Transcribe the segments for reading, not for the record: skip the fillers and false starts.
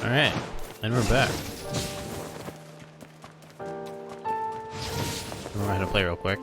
Alright, and we're back. We're gonna play real quick.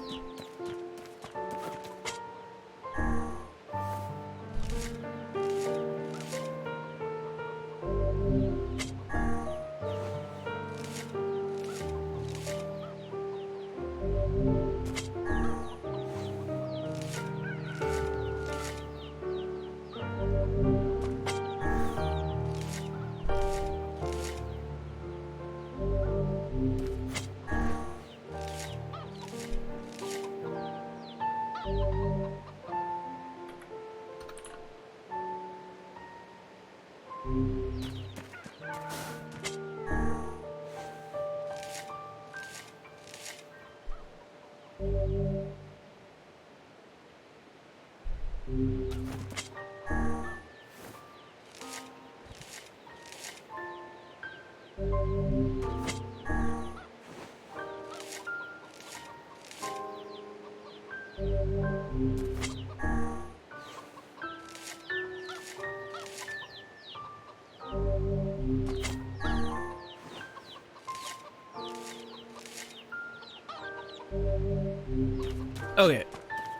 Okay,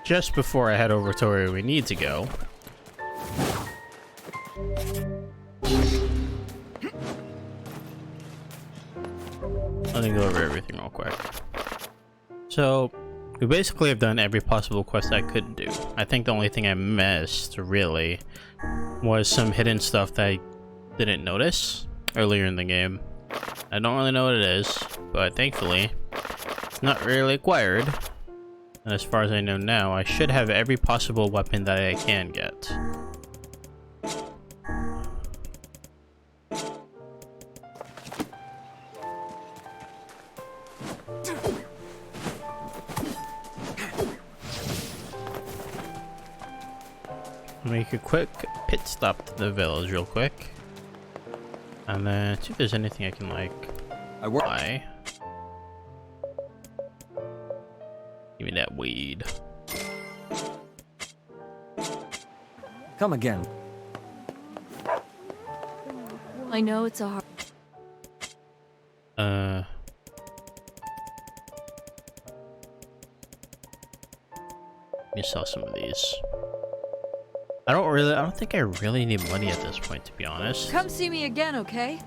just before I head over to where we need to go, let me go over everything real quick. So, we basically have done every possible quest I could do. I think the only thing I missed, really, was some hidden stuff that I didn't notice earlier in the game. I don't really know what it is, but thankfully, it's not really required. And as far as I know now, I should have every possible weapon that I can get. Make a quick pit stop to the village real quick. And then see if there's anything I can like buy. Give me that weed. Come again. I know it's a hard. Let me sell some of these. I don't think I really need money at this point, to be honest. Come see me again, okay?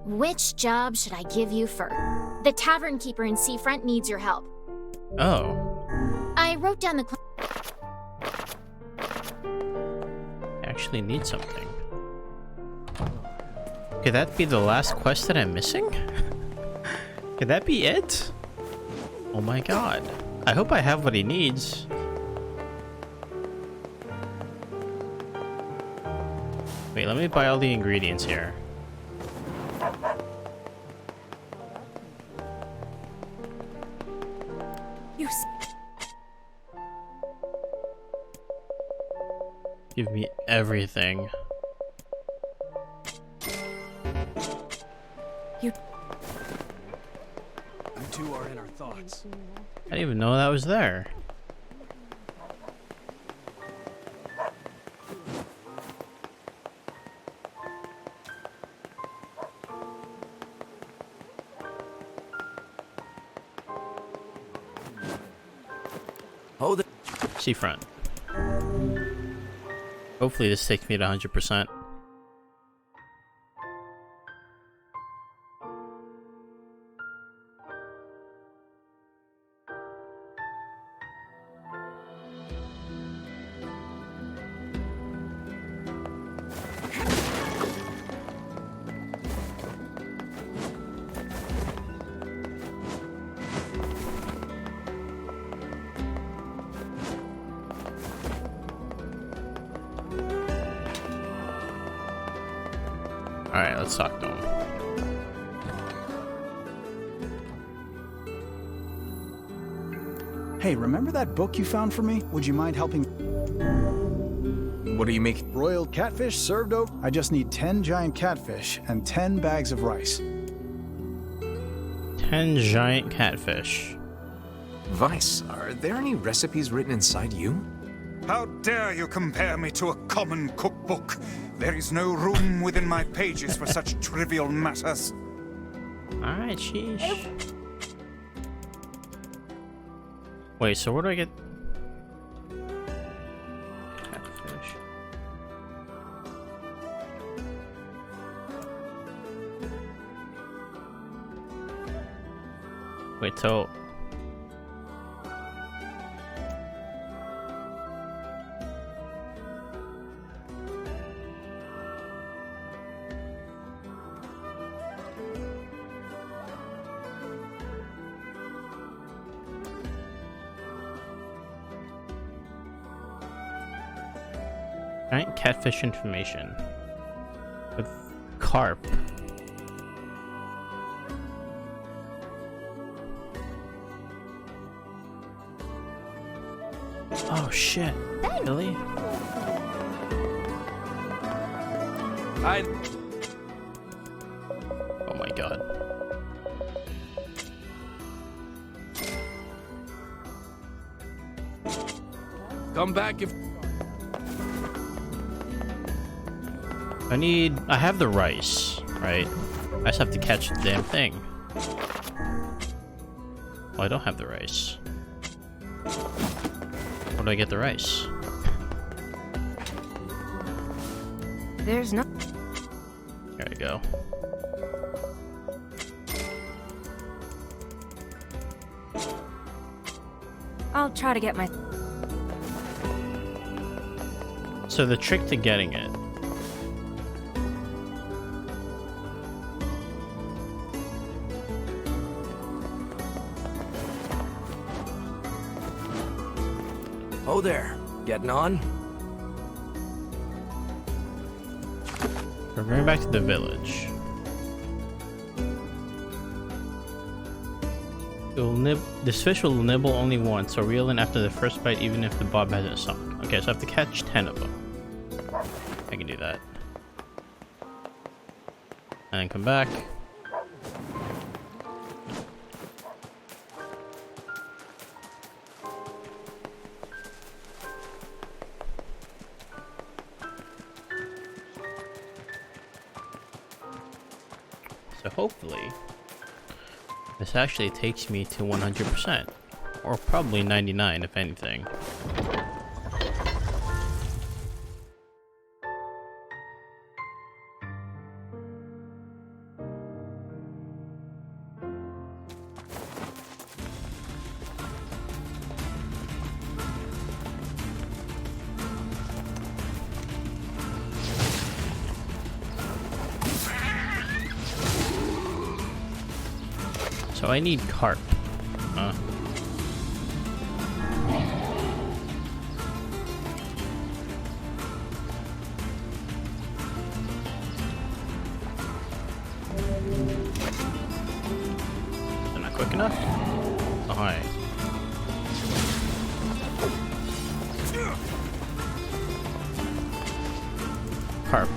Which job should I give you first? The tavern keeper in Seafront needs your help. Oh. I wrote down the I actually need something. Could that be the last quest that I'm missing? Could that be it? Oh my god. I hope I have what he needs. Wait, let me buy all the ingredients here. Give me everything. You two are in our thoughts. I didn't even know that was there. Hold it. Seafront. Hopefully this takes me to 100%. Alright, let's talk to him. Hey, remember that book you found for me? Would you mind helping? What are you making? Broiled catfish served over. I just need 10 giant catfish and 10 bags of rice. 10 giant catfish. Vice, are there any recipes written inside you? How dare you compare me to a common cookbook? There is no room within my pages for such trivial matters. Alright, sheesh. Wait, so where do I get catfish? Wait, so giant catfish information with carp. Oh shit! Really? Oh my god! Come back if... I have the rice, right? I just have to catch the damn thing. Well, I don't have the rice. Where do I get the rice? There's no. There we go. I'll try to get my. So the trick to getting it. Oh there, getting on? We're going back to the village. This fish will nibble only once, so reel in after the first bite even if the bob hasn't sunk. Okay, so I have to catch 10 of them. I can do that. And then come back. So hopefully, this actually takes me to 100%, or probably 99 if anything. So I need carp. Am I not quick enough? Oh, hi. Carp.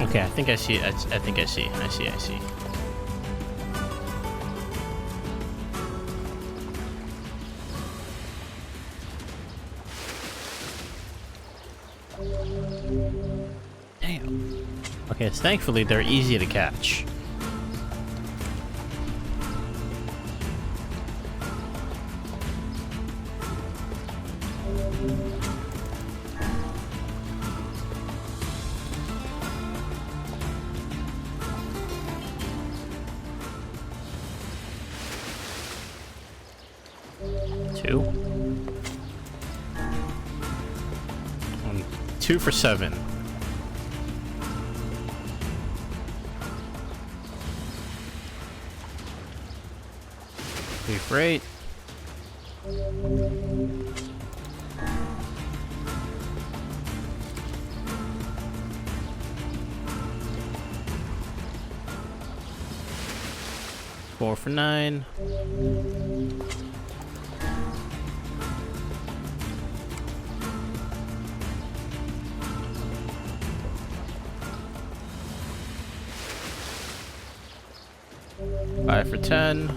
Okay, I think I see. I think I see. I see. Damn. Okay, so thankfully they're easy to catch. Two. 2 for 7. Three for 8. Four for 9. Five for 10.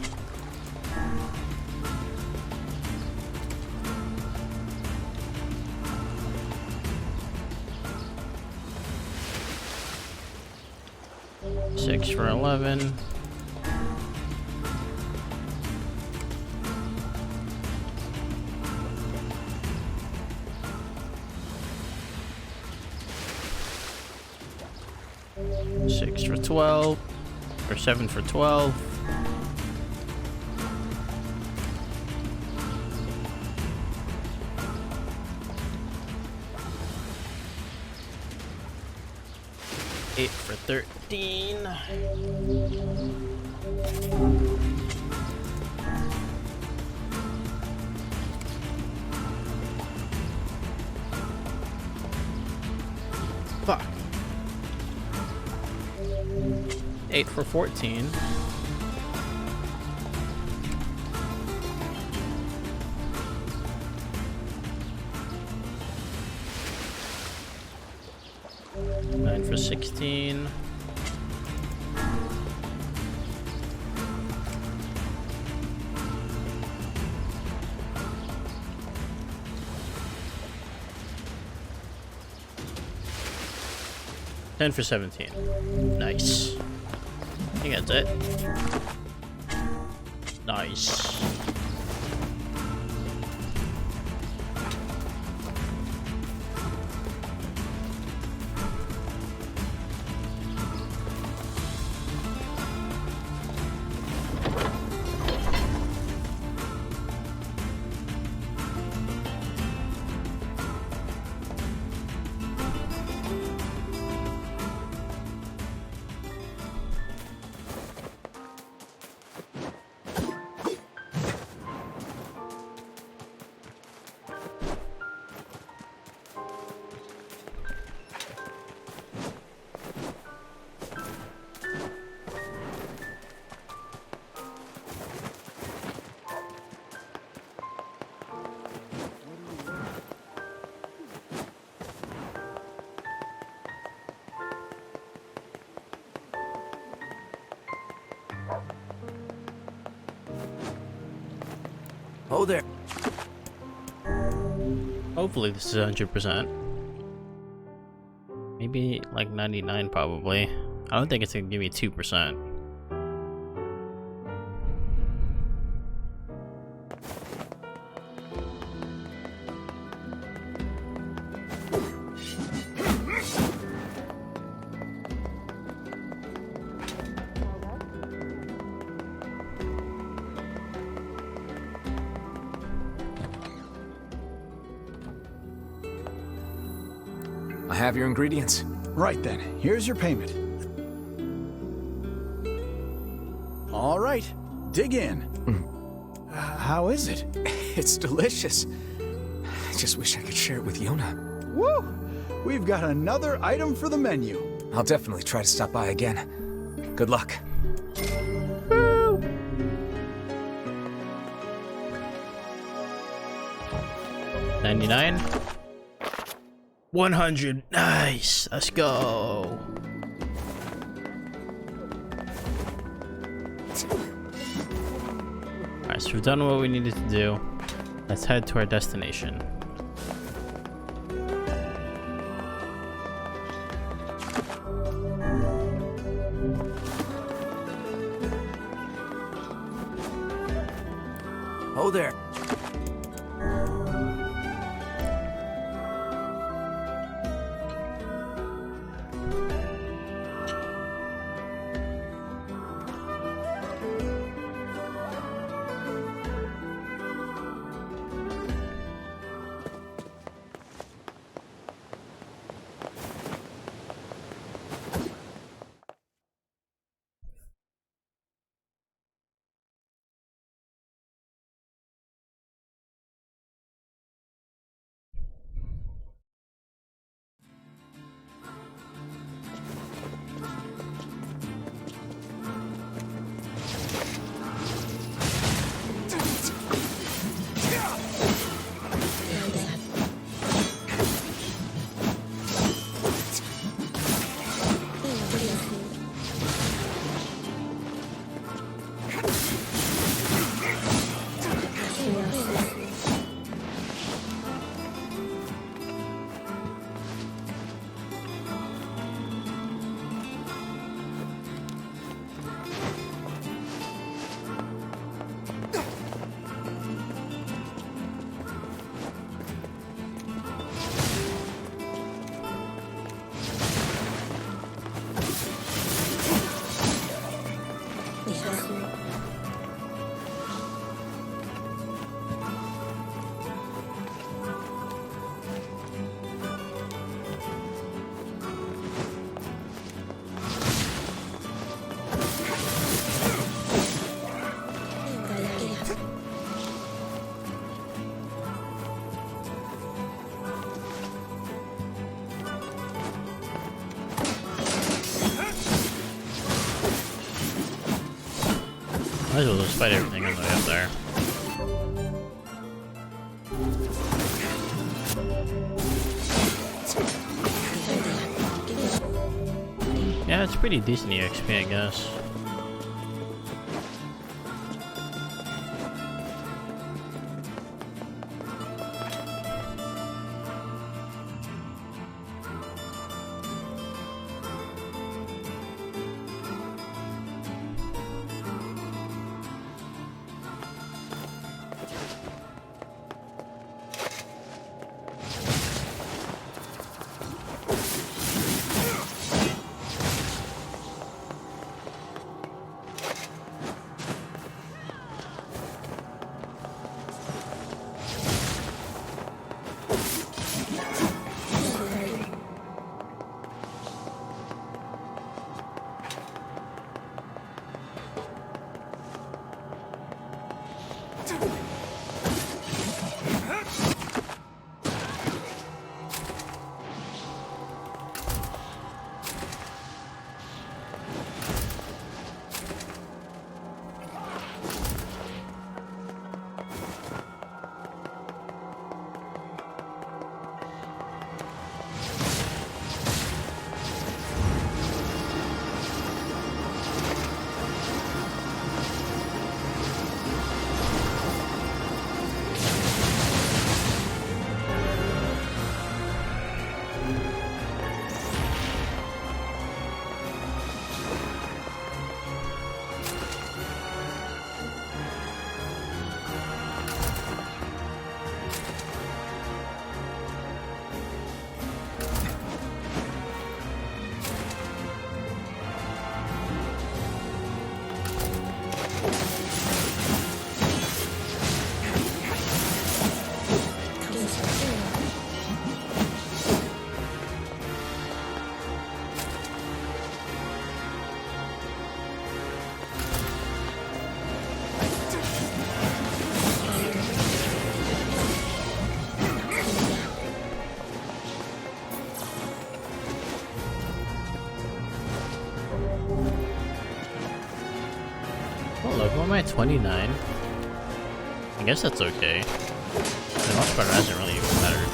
Six for 11. Six for 12. Or 7 for 12. Eight for 13. Fuck. 8 for 14. Nine for 16. Ten for 17. Nice. I think that's it. Nice. Oh there. Hopefully this is 100%. Maybe like 99 probably. I don't think it's gonna give me 2%. I have your ingredients. Right then, here's your payment. All right, dig in. How is it? It's delicious. I just wish I could share it with Yona. Woo! We've got another item for the menu. I'll definitely try to stop by again. Good luck. 99. 100. Nice. Let's go. Alright, so we've done what we needed to do. Let's head to our destination. Oh there. Might as well just fight everything on the way up there. Yeah, it's pretty decent EXP, I guess. What level am I? 29? I guess that's okay. For the most part, it hasn't really even mattered.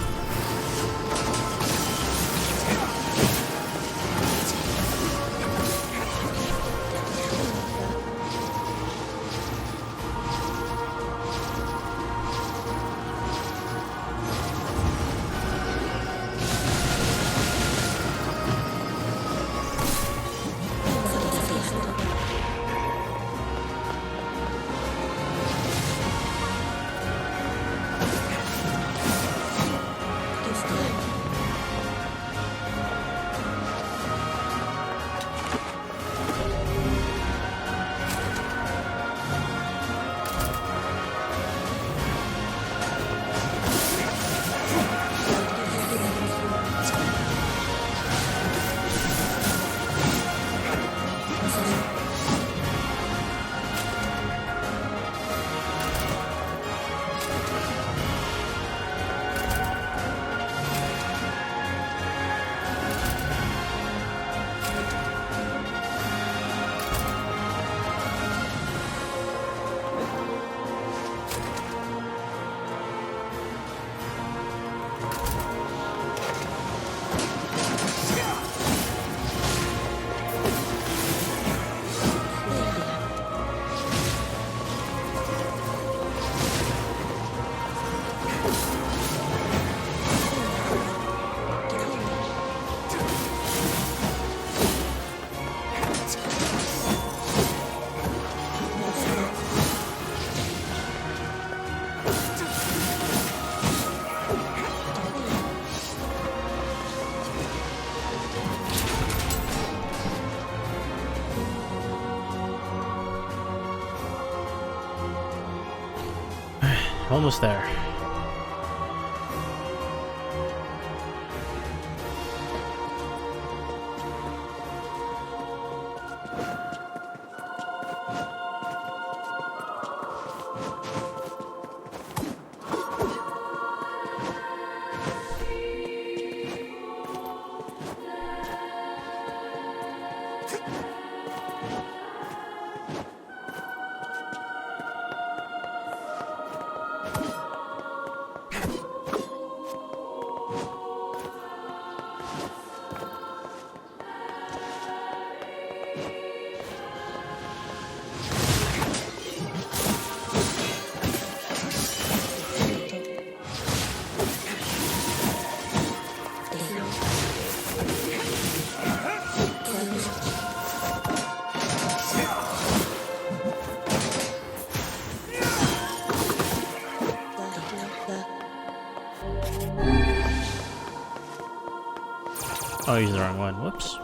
Almost there. Oh, I used the wrong one. Whoops.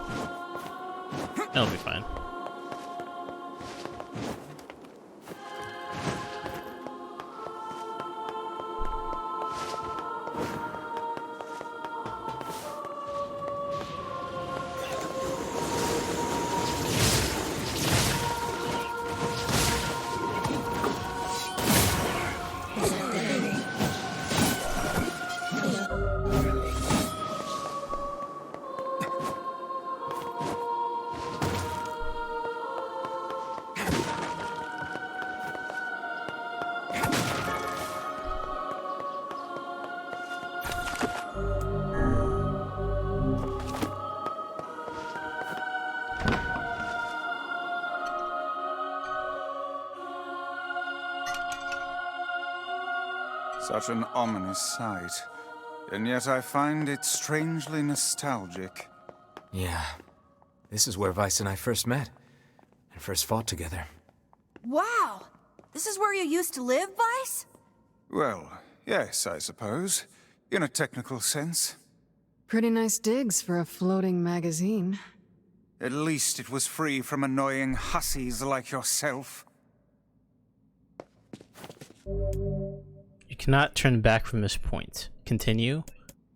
That'll be fine. Such an ominous sight, and yet I find it strangely nostalgic. Yeah. This is where Vice and I first met, and first fought together. Wow! This is where you used to live, Vice? Well, yes, I suppose, in a technical sense. Pretty nice digs for a floating magazine. At least it was free from annoying hussies like yourself. You cannot turn back from this point. Continue?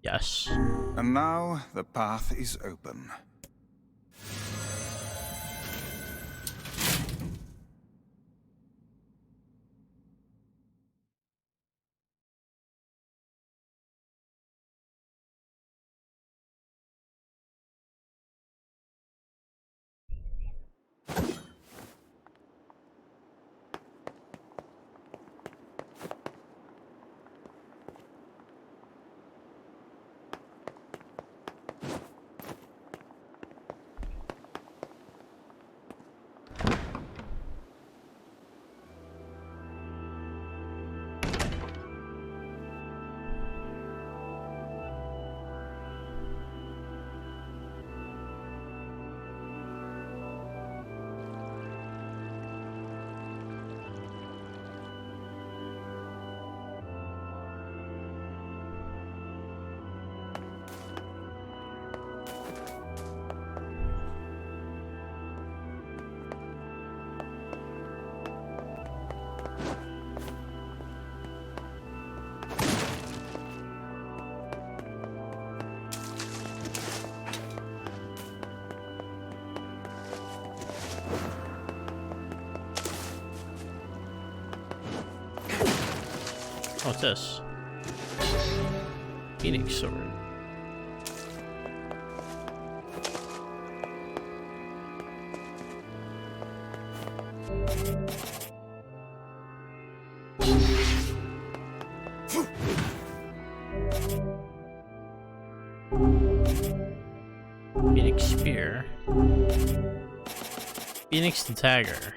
Yes. And now the path is open. What's this? Phoenix sword. Phoenix spear. Phoenix dagger.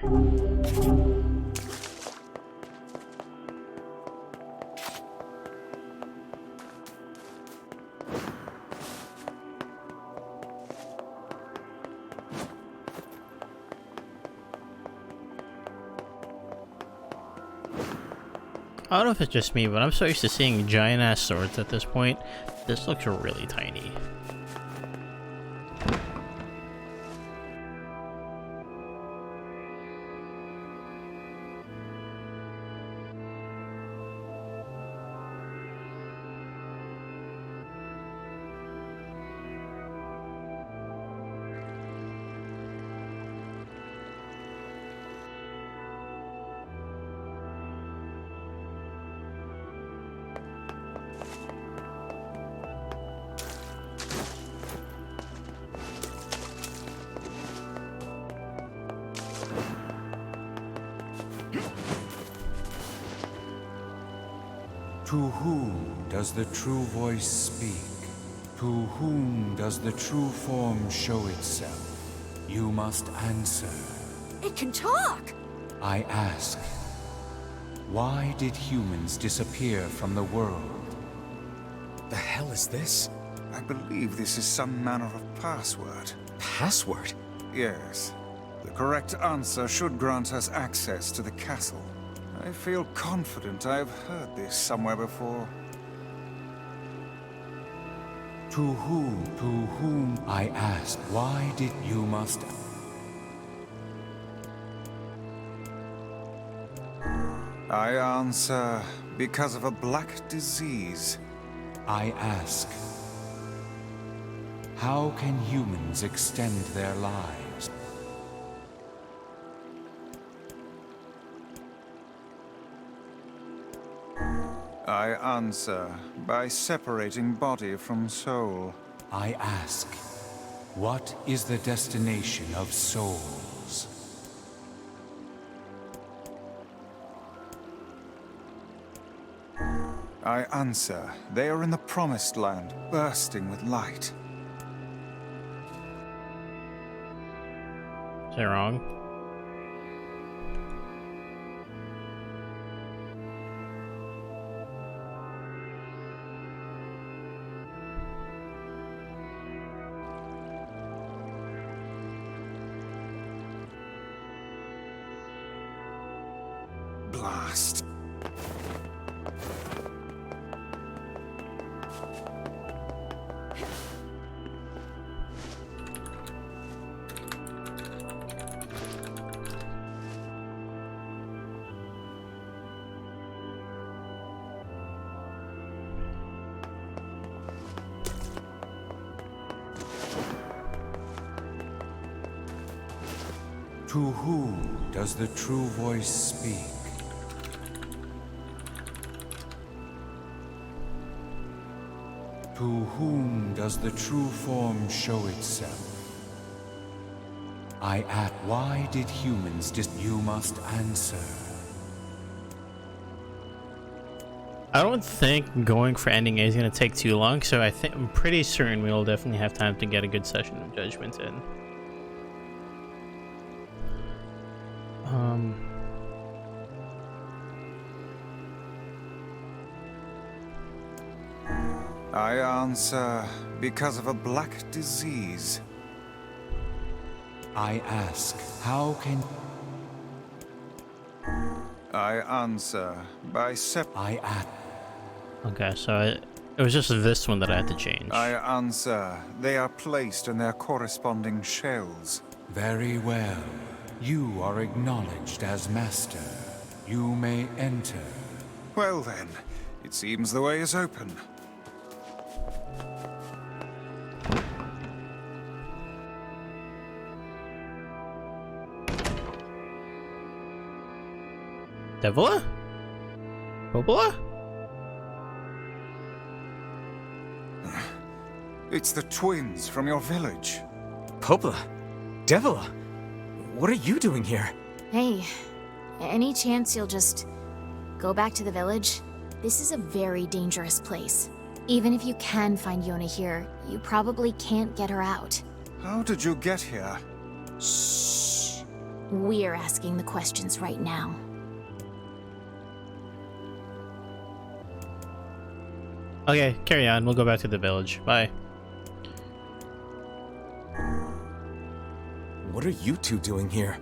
I don't know if it's just me, but I'm so used to seeing giant-ass swords at this point. This looks really tiny. To whom does the true voice speak? To whom does the true form show itself? You must answer. It can talk! I ask, why did humans disappear from the world? The hell is this? I believe this is some manner of password. Password? Yes. The correct answer should grant us access to the castle. I feel confident I have heard this somewhere before. To whom I ask, why did you must... I answer, because of a black disease. I ask, how can humans extend their lives? I answer, by separating body from soul. I ask, what is the destination of souls? I answer, they are in the promised land, bursting with light. Is that wrong? Blast. To who does the true voice speak? To whom does the true form show itself? I ask, why did humans you must answer? I don't think going for ending A is going to take too long, so I'm pretty certain we will definitely have time to get a good session of Judgment in. I answer, because of a black disease. I ask, how can... I answer, by I ask... Okay, so it was just this one that I had to change. I answer, they are placed in their corresponding shells. Very well. You are acknowledged as master. You may enter. Well then, it seems the way is open. Devola? Popola? It's the twins from your village. Popola? Devola? What are you doing here? Hey, any chance you'll just go back to the village? This is a very dangerous place. Even if you can find Yona here, you probably can't get her out. How did you get here? Shh. We're asking the questions right now. Okay, carry on. We'll go back to the village. Bye. What are you two doing here?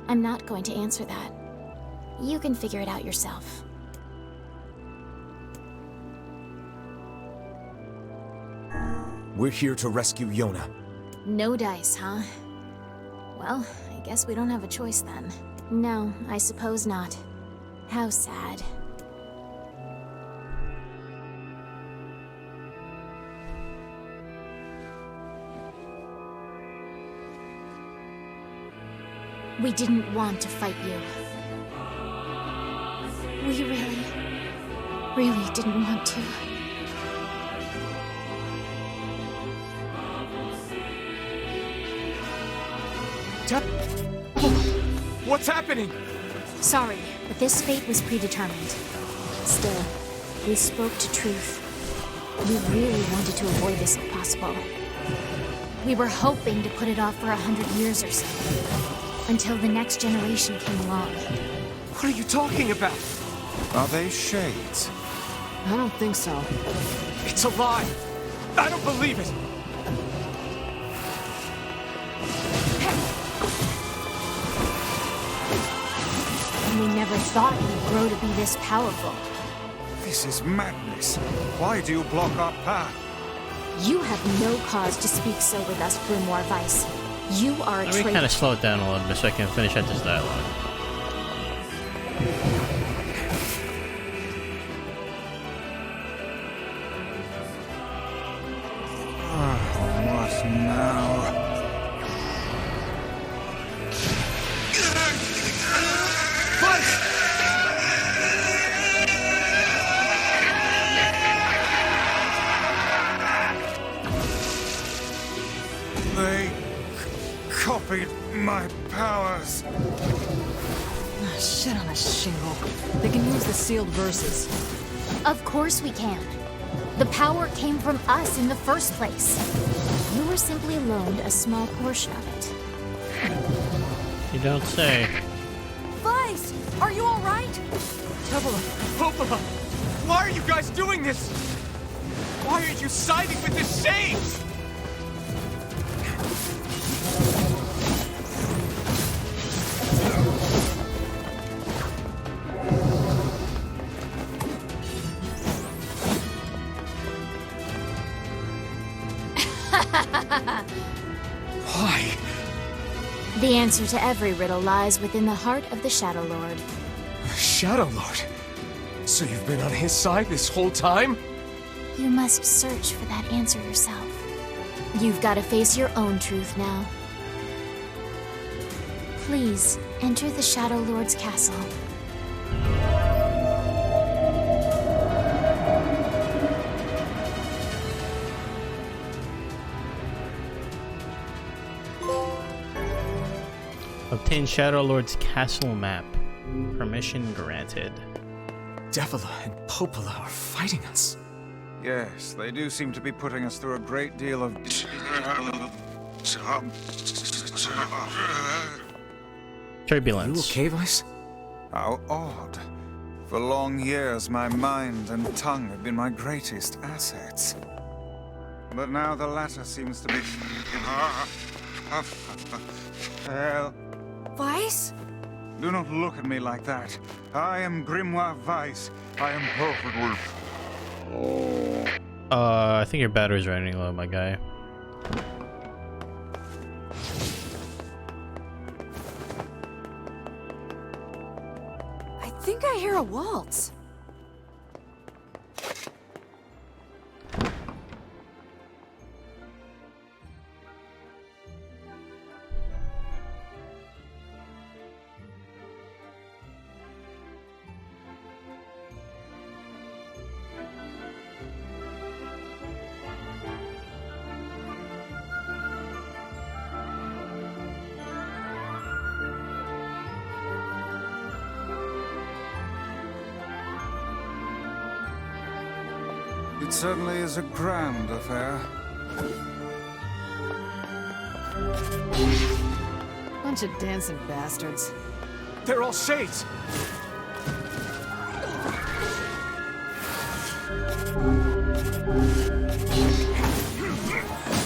I'm not going to answer that. You can figure it out yourself. We're here to rescue Yona. No dice, huh? Well, I guess we don't have a choice then. No, I suppose not. How sad. We didn't want to fight you. We really didn't want to. What's happening? Sorry, but this fate was predetermined. Still, we spoke to truth. We really wanted to avoid this if possible. We were hoping to put it off for 100 years or so. Until the next generation came along. What are you talking about? Are they shades? I don't think so. It's a lie! I don't believe it! We never thought we'd grow to be this powerful. This is madness. Why do you block our path? You have no cause to speak so with us, Grimoire Weiss. You are a Let me traitor. kind of slow it down a little bit so I can finish out this dialogue. What now? They copied my powers. Ah, shit on a shingle. They can use the sealed verses. Of course we can. The power came from us in the first place. You were simply loaned a small portion of it. You don't say. Vice, are you all right? Popola! Why are you guys doing this? Why are you siding with this shame? Why? The answer to every riddle lies within the heart of the Shadow Lord. Shadow Lord? So you've been on his side this whole time? You must search for that answer yourself. You've got to face your own truth now. Please, enter the Shadow Lord's castle. Obtain Shadow Lord's castle map. Permission granted. Devila and Popola are fighting us. Yes, they do seem to be putting us through a great deal of... Turbulence. You okay, Vice? How odd. For long years, my mind and tongue have been my greatest assets. But now the latter seems to be... Hell, Vice? do not look at me like that. I am Grimoire Weiss. I am perfectly... I think your battery's running low, my guy. I think I hear a waltz. It certainly is a grand affair. Bunch of dancing bastards. They're all shades!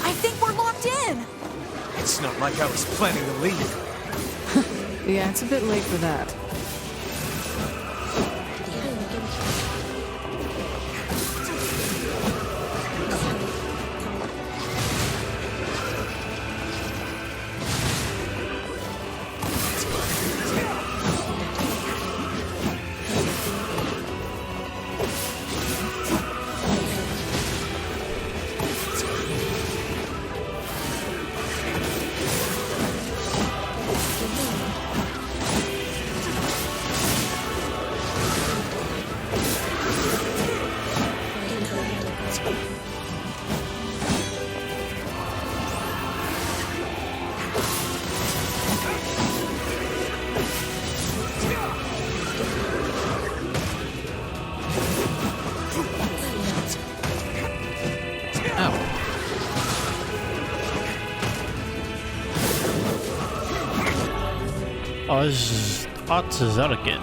I think we're locked in! It's not like I was planning to leave. Yeah, it's a bit late for that. Oh, this is Otzarukin.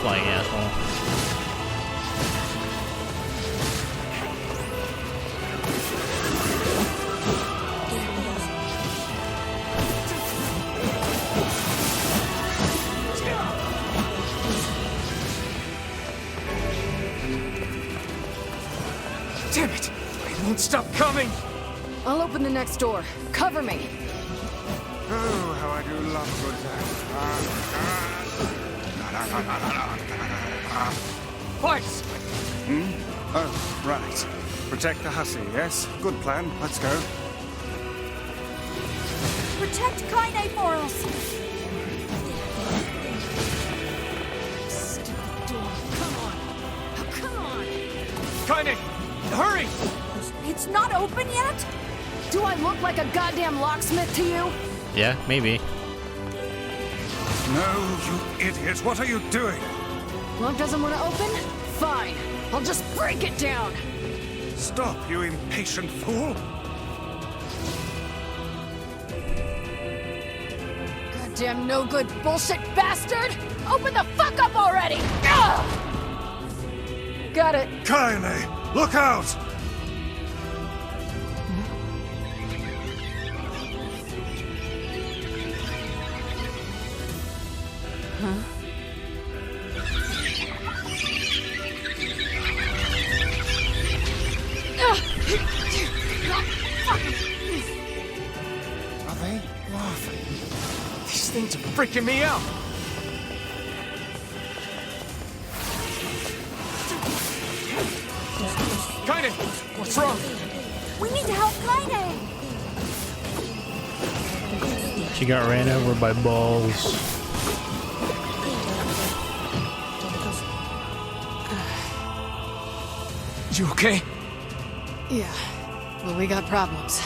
flying asshole. Damn it! It won't stop coming! I'll open the next door. Cover me. Oh, how I do love good Vice! Oh, right. Protect the hussy, yes? Good plan. Let's go. Protect Kaine for us! Stupid door. Come on. Oh, come on. Kaine! Hurry! It's not open yet? Do I look like a goddamn locksmith to you? Yeah, maybe. No, you idiot. What are you doing? Lock doesn't want to open? Fine. I'll just break it down. Stop, you impatient fool. Goddamn no good bullshit bastard! Open the fuck up already! Ugh! Got it. Kaine, look out! Are they laughing? These things are freaking me out! Kaine! What's wrong? We need to help Kaine! She got ran over by balls. You okay? Yeah. Well, we got problems.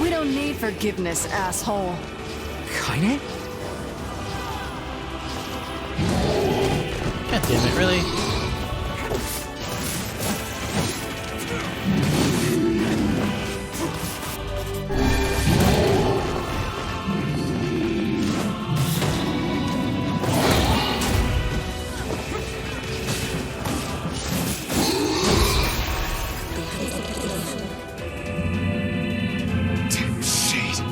We don't need forgiveness, asshole. Kaine? God damn it, really? Damn shit!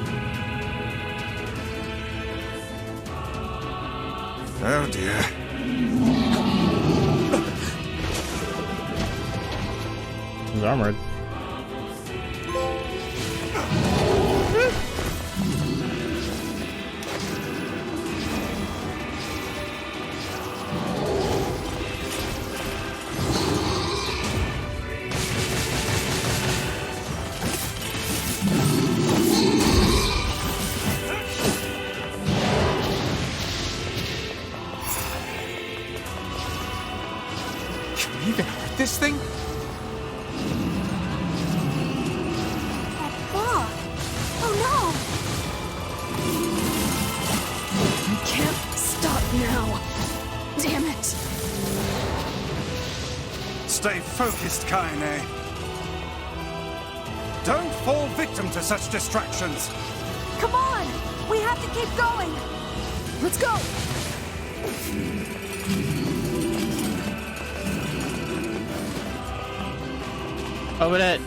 Oh dear. He's armored. Can we even hurt this thing? Fuck! Oh I can't stop now. Damn it. Stay focused, Kaine. Don't fall victim to such distractions. no! Come on! We have to keep going! Let's go. Over that.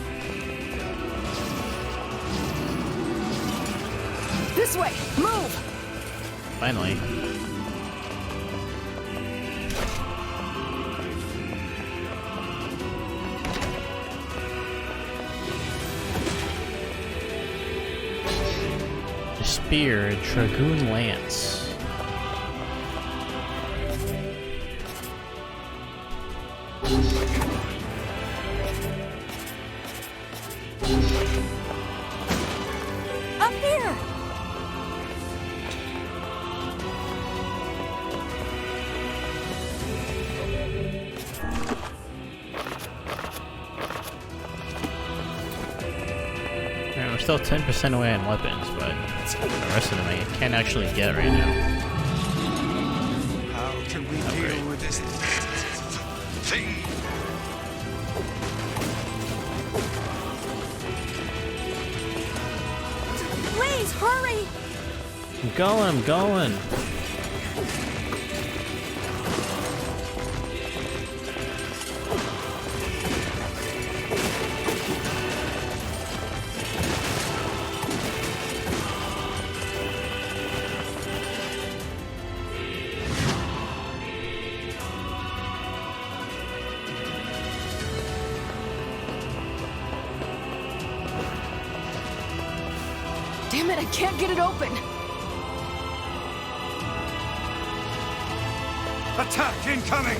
This way. Move. Finally. The spear, dragoon lance. Up here! still 10% away on weapons, but the rest of them I can't actually get right now. How can we deal with this thing? Please, hurry! I'm going. Damn it, I can't get it open. Attack incoming!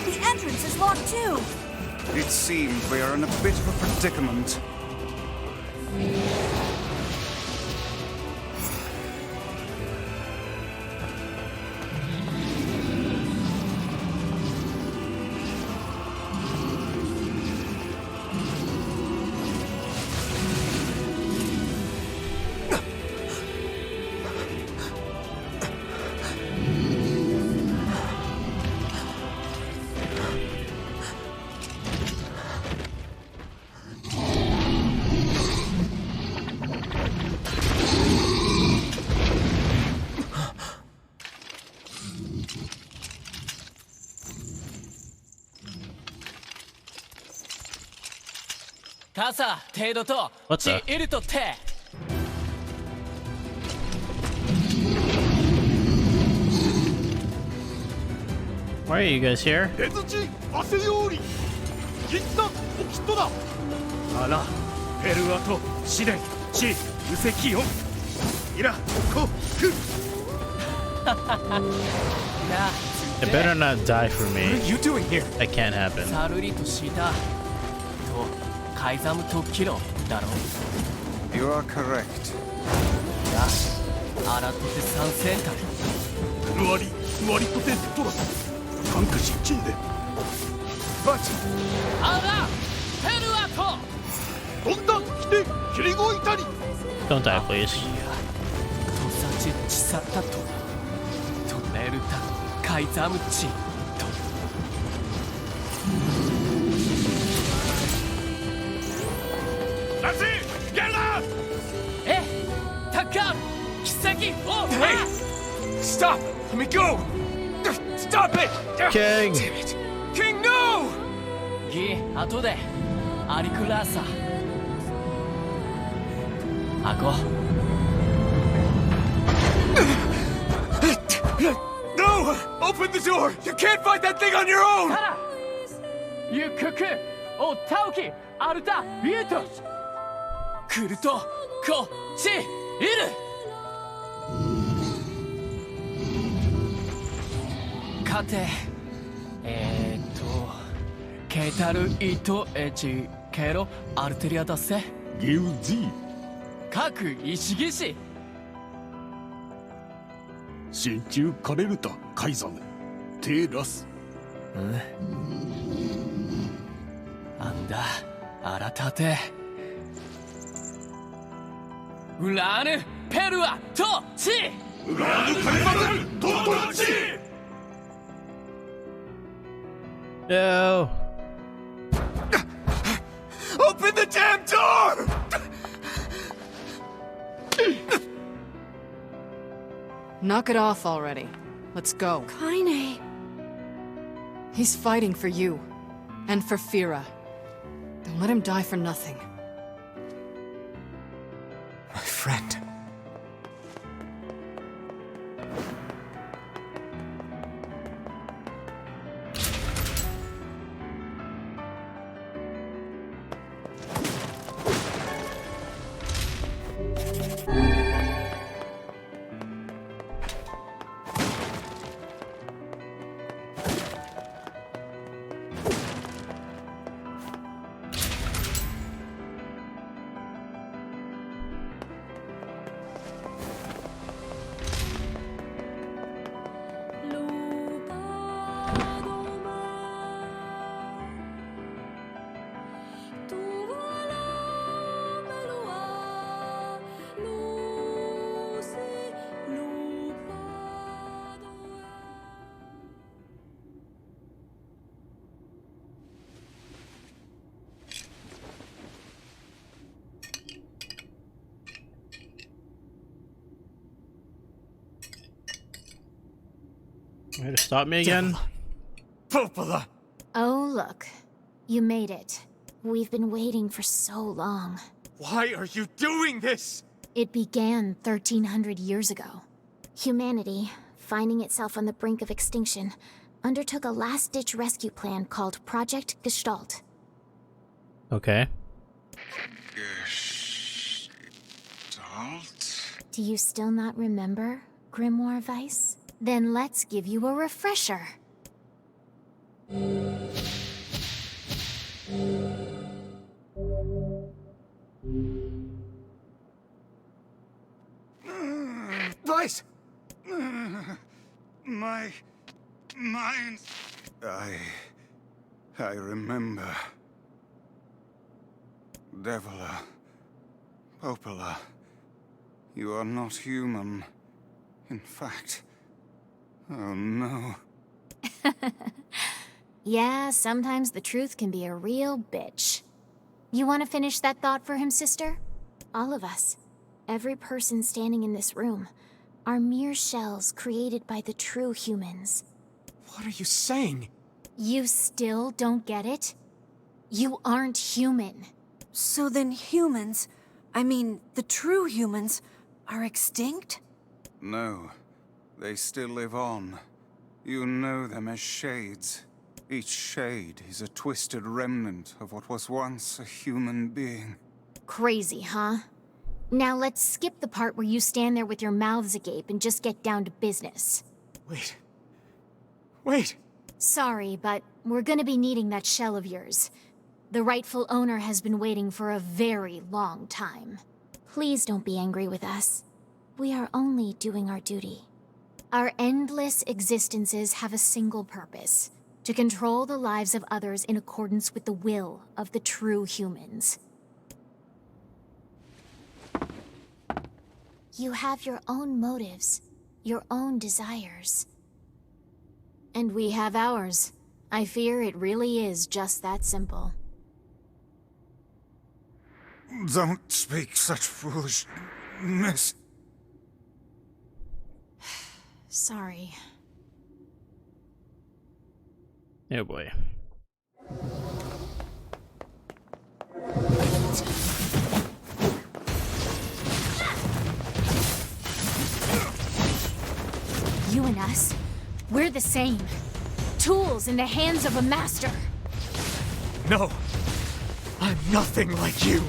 The entrance is locked too! It seems we are in a bit of a predicament. What the? Why are you guys here? 出土汗より一旦おきっとだあらペルアと試練地無石よいらこく It better not die for What are me. you doing here? That can't happen. サルリとしたとカイザムとキロだろ You are correct. アラトテ三センタルルワリとテストだ感化失禁で But アラペルアトどんだ来て切りごいたり Don't die, please. トサチチサタとトネルタカイザムチと That's it! Get up! えタッカー奇跡を Hey! Stop! Let me go! Stop it! King! Damn it! King, no! ギ後でアリクラーサアコ No! Open the door! You can't fight that thing on your own! タラユククオタオキアルタビュートクルトこっちいる勝てケタルイトエチケロアルテリアだせギウジー各石技師真鍮カレルタカイザムテラスなんだあらたてウラーヌペルアトチウラーヌカイザムトトチ No! Open the damn door! Knock it off already. Let's go. Kaine. He's fighting for you. And for Fira. Don't let him die for nothing. My friend. Way to stop me again? Popola! Oh, look. You made it. We've been waiting for so long. Why are you doing this? It began 1,300 years ago. Humanity, finding itself on the brink of extinction, undertook a last-ditch rescue plan called Project Gestalt. Okay. Gestalt? Do you still not remember, Grimoire Weiss? Then let's give you a refresher. Weiss! My mind. I remember. Devila, Popola, you are not human. In fact, oh no. Yeah, sometimes the truth can be a real bitch. You want to finish that thought for him, sister? All of us, every person standing in this room, are mere shells created by the true humans. What are you saying? You still don't get it? You aren't human. So then humans, I mean, the true humans, are extinct? No, they still live on. You know them as shades. Each shade is a twisted remnant of what was once a human being. Crazy, huh? Now let's skip the part where you stand there with your mouths agape and just get down to business. Wait. Sorry, but we're gonna be needing that shell of yours. The rightful owner has been waiting for a very long time. Please don't be angry with us. We are only doing our duty. Our endless existences have a single purpose: to control the lives of others in accordance with the will of the true humans. You have your own motives, your own desires. And we have ours. I fear it really is just that simple. Don't speak such foolishness. Sorry. Oh boy. You and us, we're the same. Tools in the hands of a master. No! I'm nothing like you!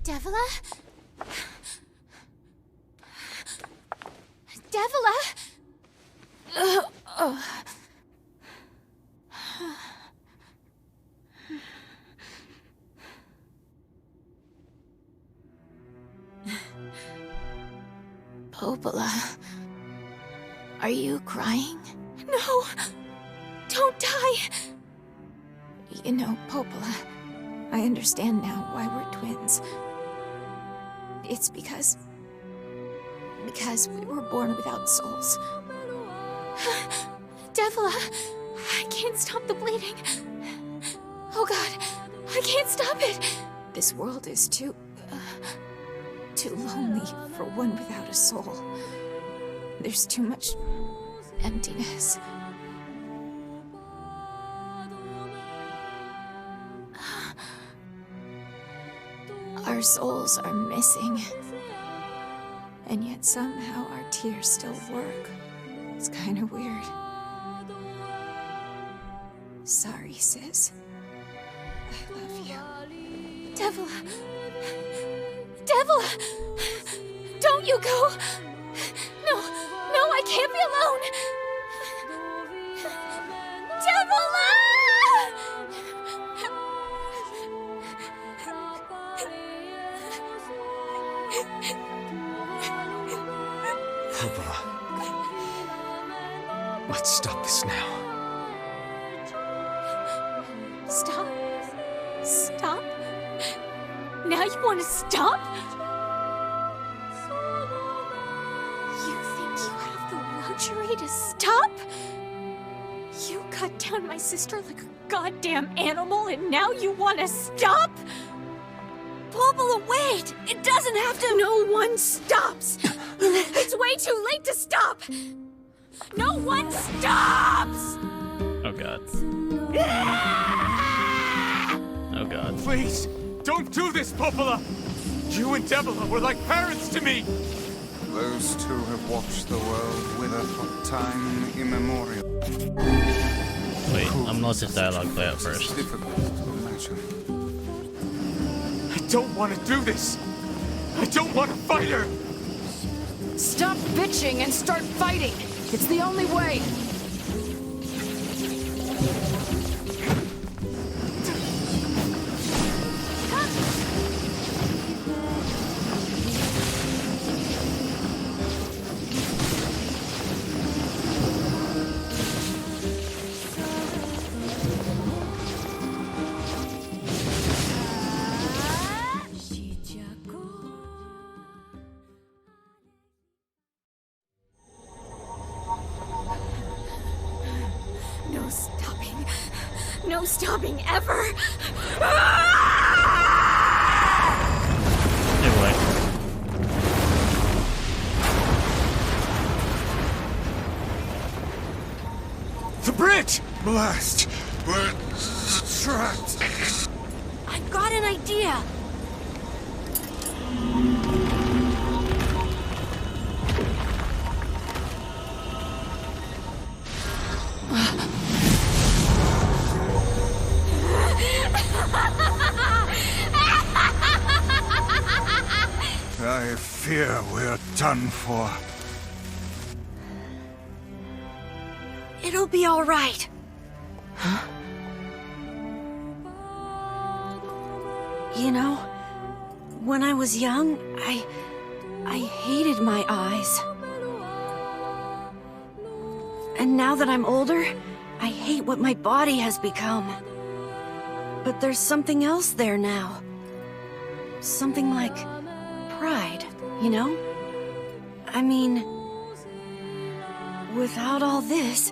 Devila? Devila? Popola, are you crying? No! Don't die! You know, Popola, I understand now why we're twins. It's because we were born without souls. Devila, I can't stop the bleeding. Oh God, I can't stop it. This world is too lonely for one without a soul. There's too much emptiness. Our souls are missing. And yet somehow our tears still work. It's kind of weird. Sorry, sis. I love you. Devila! Devila! Don't you go! No, I can't be alone! Devila! Let's stop this now. Stop. Stop. Now you want to stop? You think you have the luxury to stop? You cut down my sister like a goddamn animal and now you want to stop? Popola, wait! It doesn't have to. No one stops! It's way too late to stop! No one stops! Oh god. Oh god. Please, don't do this, Popola! You and Debola were like parents to me! Those two have watched the world wither for time immemorial. Wait, I'm not this dialogue play at first. It's difficult to imagine. I don't want to do this! I don't want to fight her! Stop bitching and start fighting! It's the only way! No stopping. No stopping ever! Anyway. The bridge! Blast! We're trapped! I've got an idea. I fear we're done for. It'll be all right. You know, when I was young, I hated my eyes. And now that I'm older, I hate what my body has become. But there's something else there now. Something like pride, you know? I mean, without all this,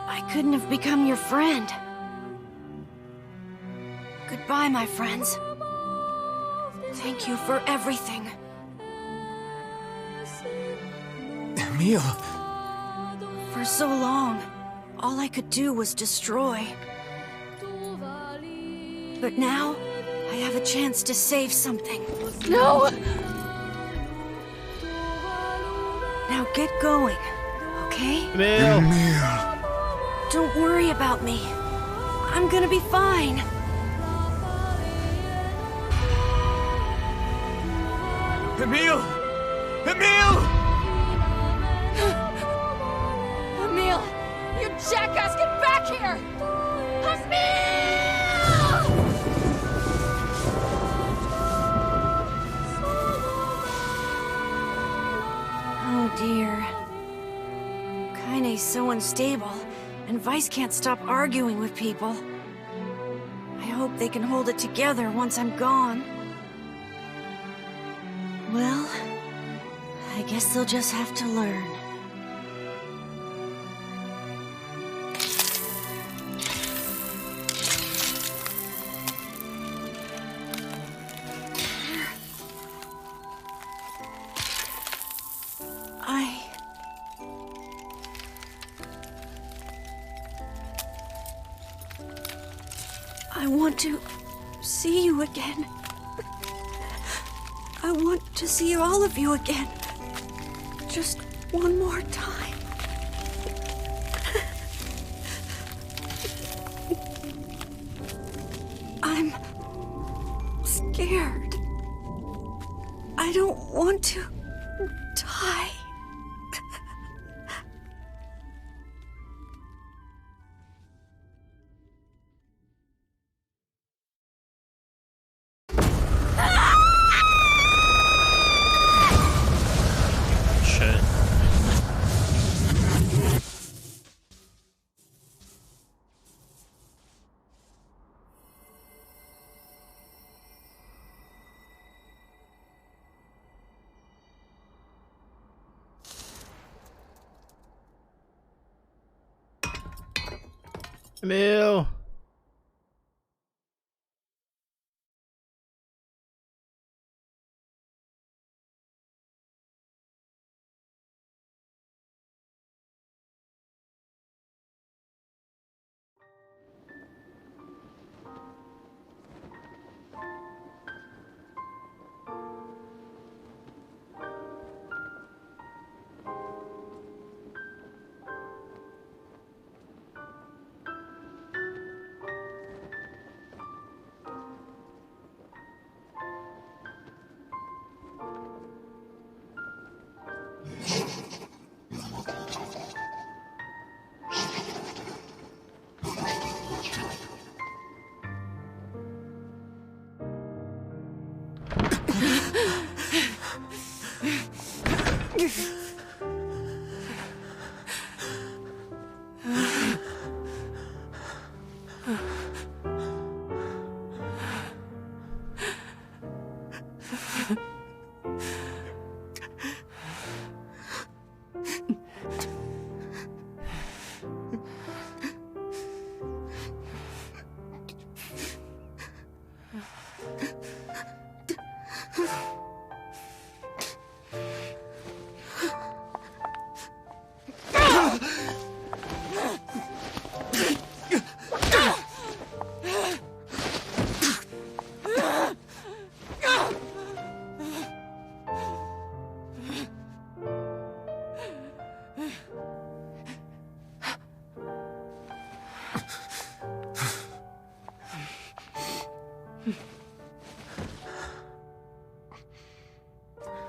I couldn't have become your friend. Goodbye, my friends. Thank you for everything. Emil! For so long, all I could do was destroy. But now, I have a chance to save something. No! Now get going, okay? Emil! Don't worry about me. I'm gonna be fine. Emil! Emil! Emil! You jackass, get back here! Emil! Oh dear. Kaine's so unstable, and Vice can't stop arguing with people. I hope they can hold it together once I'm gone. Well, I guess they'll just have to learn. I want to see you again. I want to see all of you again. Just one more time. I'm scared. I don't want to die. Emil.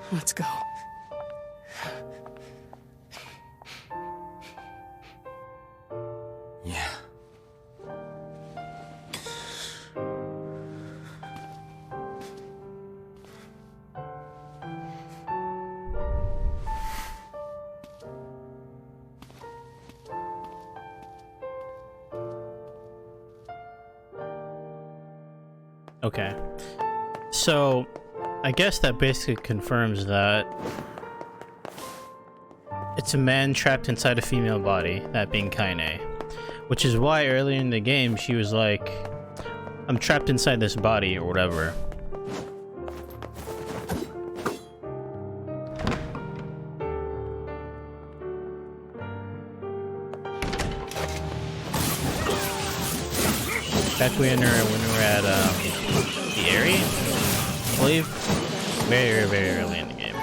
Let's go. Yeah. Okay. So, I guess that basically confirms that it's a man trapped inside a female body, that being Kaine. Which is why earlier in the game she was like, I'm trapped inside this body or whatever. Back when we were at the area, I believe, very early in the game.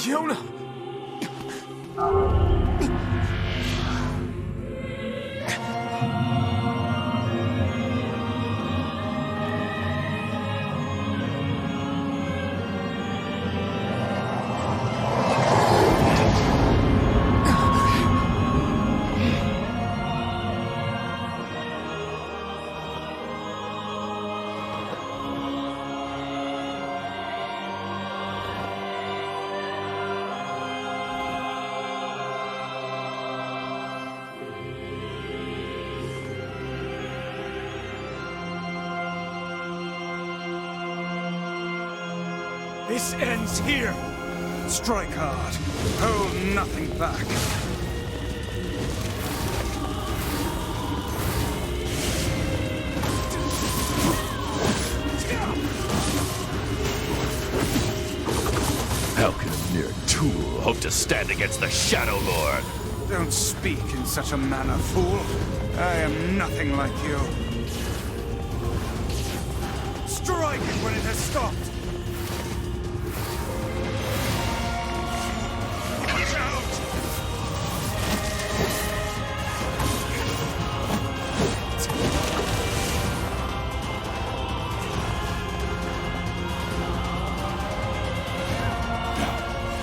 Yona! This ends here. Strike hard. Hold nothing back. How can a mere tool hope to stand against the Shadow Lord? Don't speak in such a manner, fool. I am nothing like you. Strike it when it has stopped. Watch out!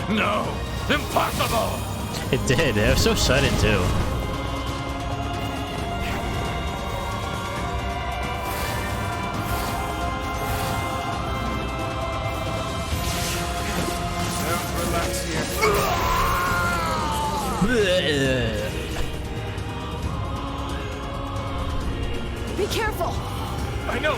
No! Impossible! It did. It was so sudden too. Don't relax yet. Be careful! I know!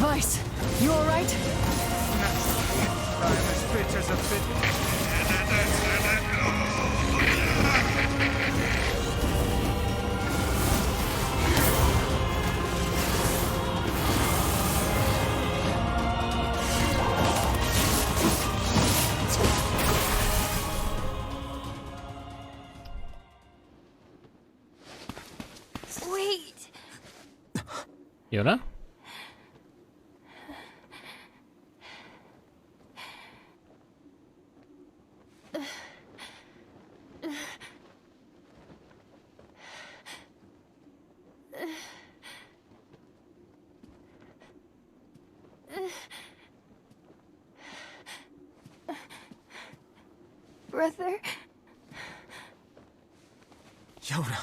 Vice, you alright? I'm as fit as a fit. Wait. Yona? Brother? Yona.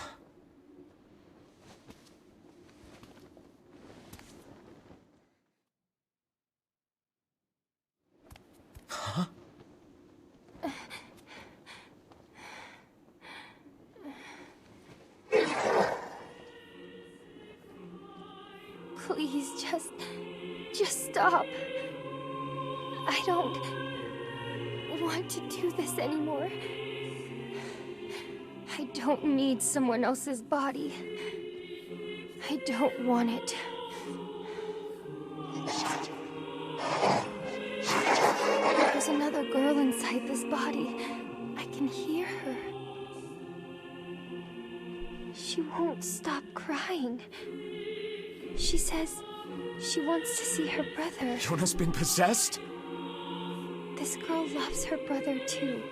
Please, just stop. I don't want to do this anymore. I don't need someone else's body. I don't want it. There's another girl inside this body. I can hear her. She won't stop crying. She says she wants to see her brother. Yona's been possessed? This girl loves her brother too,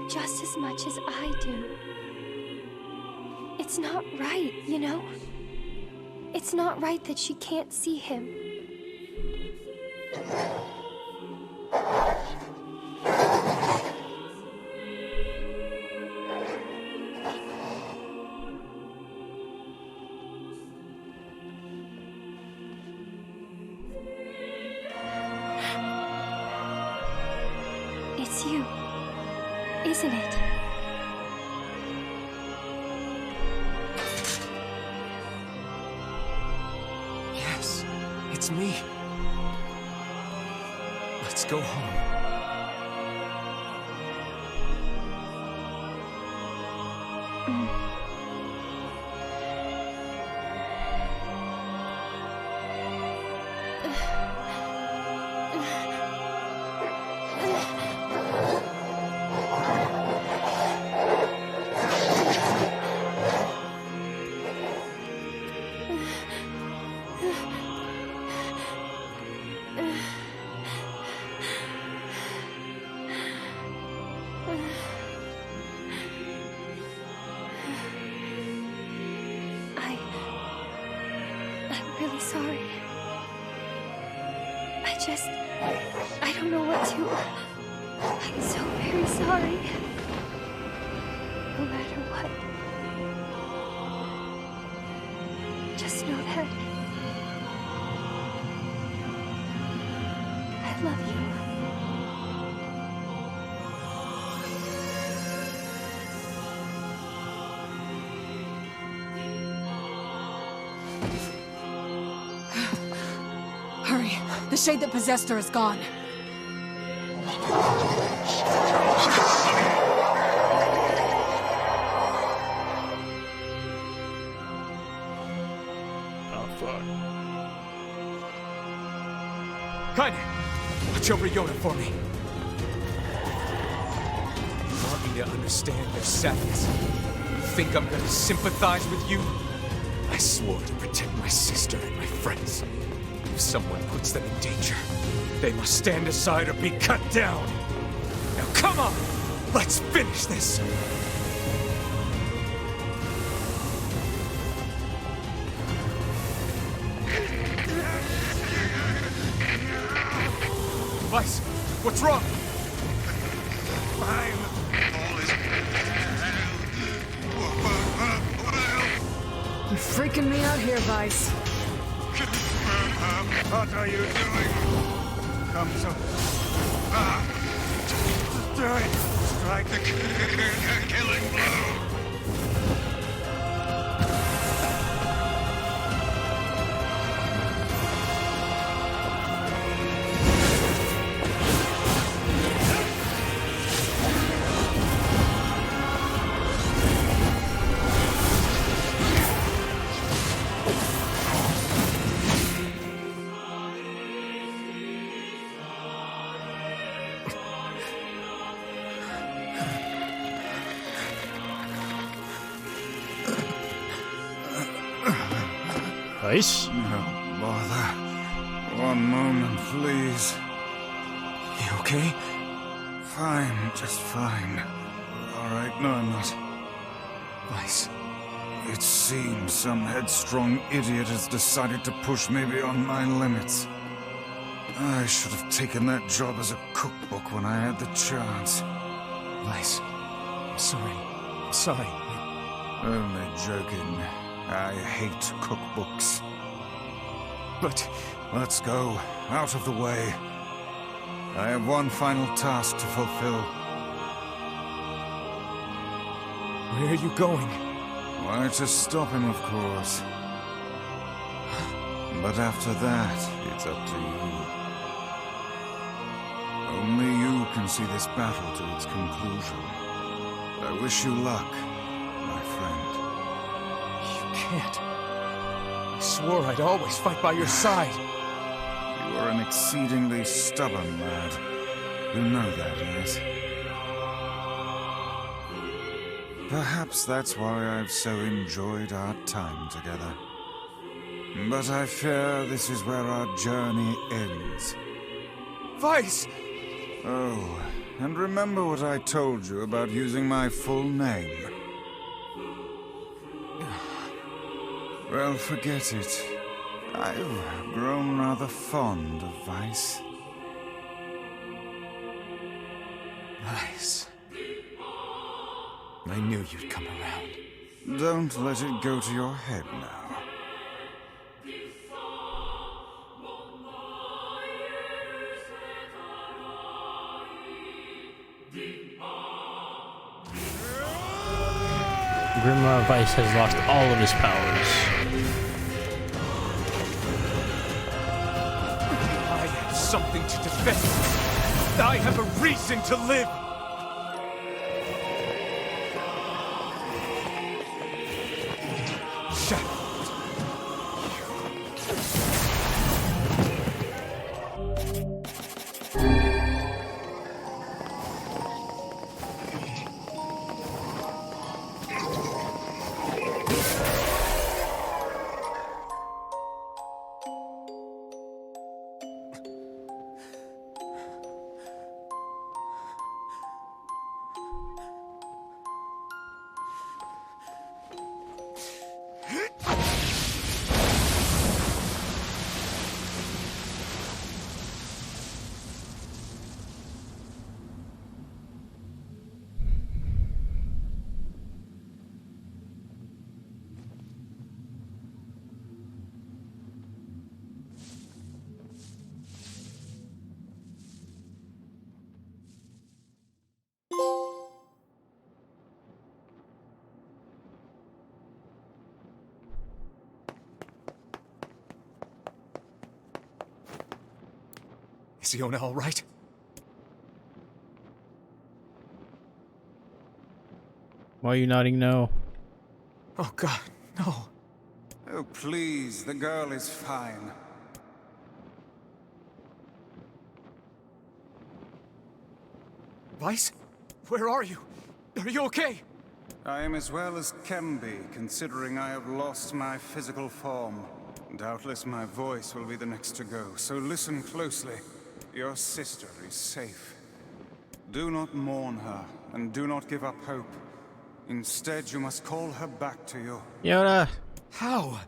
just as much as I do. It's not right, you know? It's not right that she can't see him. It's you, isn't it? Yes, it's me. Let's go home. I don't know what to... I'm so very sorry. No matter what. Just know that... I love you. Hurry. The shade that possessed her is gone. Oh, fuck. Kaine, watch over Yona for me. You want me to understand their sadness? You think I'm gonna sympathize with you? I swore to protect my sister and my friends. If someone puts them in danger, they must stand aside or be cut down. Now come on, let's finish this. Vice, what's wrong? Fine. All is You're freaking me out here, Vice. What are you doing? Come so. Strike the killing blow. Nice. No bother. One moment, please. You okay? Fine, just fine. All right, no, I'm not. Vice. It seems some headstrong idiot has decided to push me beyond my limits. I should have taken that job as a cookbook when I had the chance. Vice. I'm sorry. I'm sorry. Only joking. I hate cookbooks. But... Let's go. Out of the way. I have one final task to fulfill. where are you going? Why, to stop him, of course. But after that, it's up to you. Only you can see this battle to its conclusion. I wish you luck, my friend. You can't. I swore I'd always fight by your side. You are an exceedingly stubborn lad. You know that, yes? Perhaps that's why I've so enjoyed our time together. But I fear this is where our journey ends. Vice! Oh, and remember what I told you about using my full name. Well, forget it. I've grown rather fond of Vice. Vice. I knew you'd come around. Don't let it go to your head now. Grimoire Vice has lost all of his powers. I have something to defend. I have a reason to live. Shut up. Is Yona all right? Why are you nodding no? Oh God, no. Oh, please, the girl is fine. Weiss? Where are you? Are you okay? I am as well as can be, considering I have lost my physical form. Doubtless my voice will be the next to go, so listen closely. Your sister is safe. Do not mourn her, and do not give up hope. Instead, you must call her back to you. Yoda! How?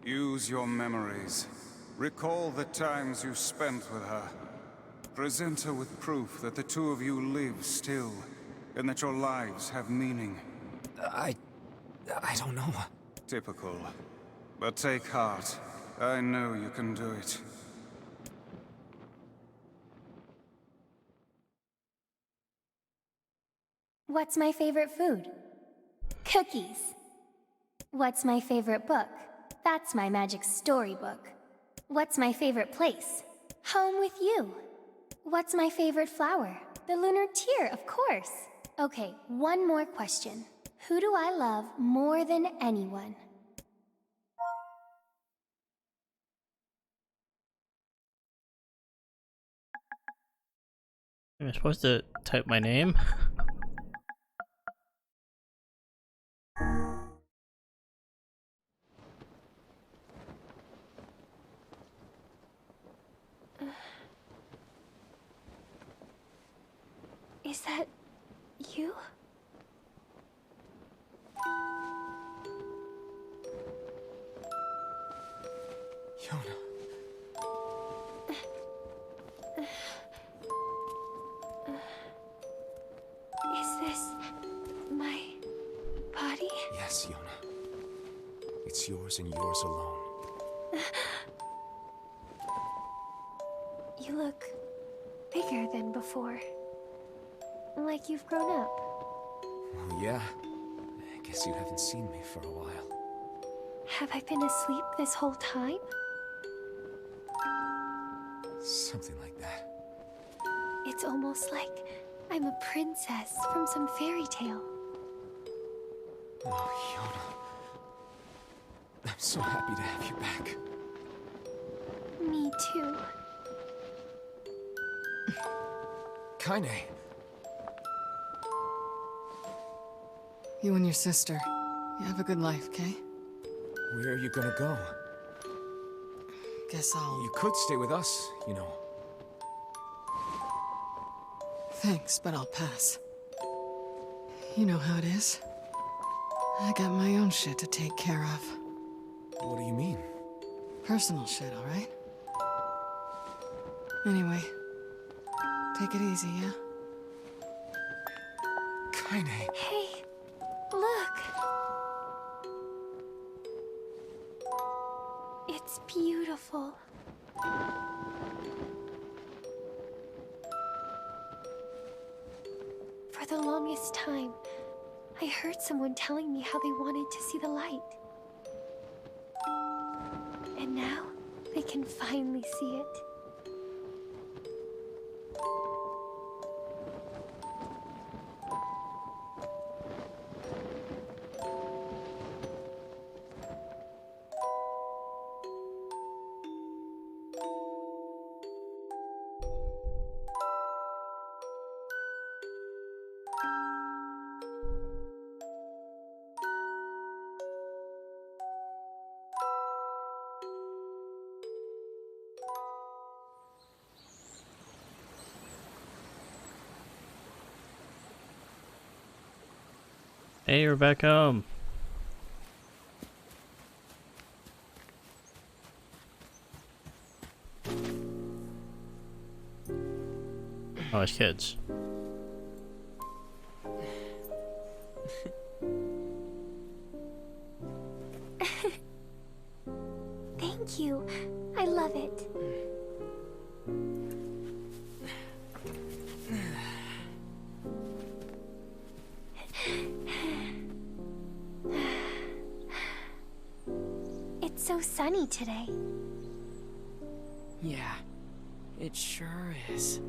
Use your memories. Recall the times you spent with her. Present her with proof that the two of you live still, and that your lives have meaning. I don't know. Typical. But take heart. I know you can do it. What's my favorite food? Cookies. What's my favorite book? That's my magic storybook. What's my favorite place? Home with you. What's my favorite flower? The lunar tear, of course. Okay, one more question. Who do I love more than anyone? Am I supposed to type my name? Is that you? Yona. Is this my body? Yes, Yona. It's yours and yours alone. You look bigger than before. Like you've grown up. Well, yeah. I guess you haven't seen me for a while. Have I been asleep this whole time? Something like that. It's almost like I'm a princess from some fairy tale. Oh, Yona. I'm so happy to have you back. Me too. Kaine. You and your sister. You have a good life, Kay? Where are you gonna go? Guess I'll... You could stay with us, you know. Thanks, but I'll pass. You know how it is. I got my own shit to take care of. What do you mean? Personal shit, alright? Anyway, take it easy, yeah? Kaine. Hey, look. It's beautiful. For the longest time, I heard someone telling me how they wanted to see the light. And now, they can finally see it. Hey, we're back home. Oh, it's kids. Thank you. I love it. It's so sunny today. Yeah. It sure is.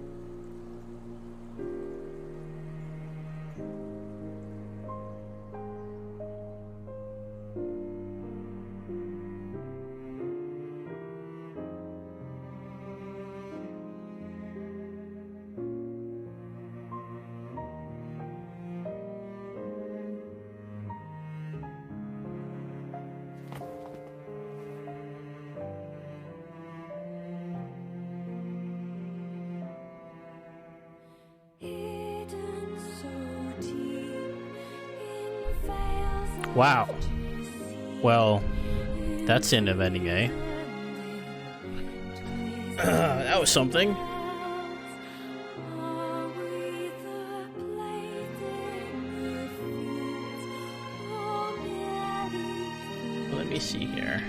Wow. Well, that's the end of ending A. That was something. Let me see here.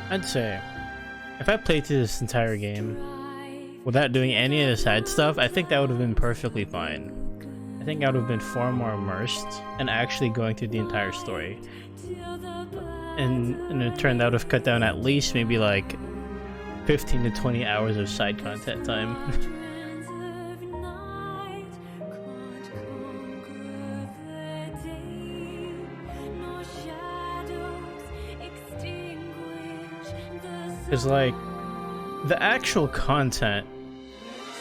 I'd say, if I played through this entire game without doing any of the side stuff, I think that would have been perfectly fine. I think I would have been far more immersed and actually going through the entire story. And in turn, that would have cut down at least maybe like 15 to 20 hours of side content time. Because, like, the actual content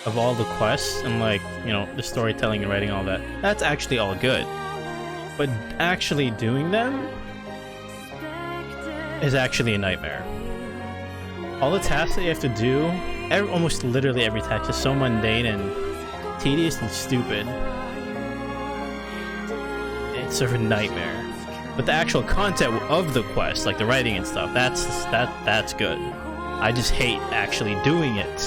of all the quests and, like, you know, the storytelling and writing, all that, that's actually all good. But actually doing them is actually a nightmare. All the tasks that you have to do, almost literally every task is so mundane and tedious and stupid. It's a nightmare. But the actual content of the quest, like the writing and stuff, that's good. I just hate actually doing it.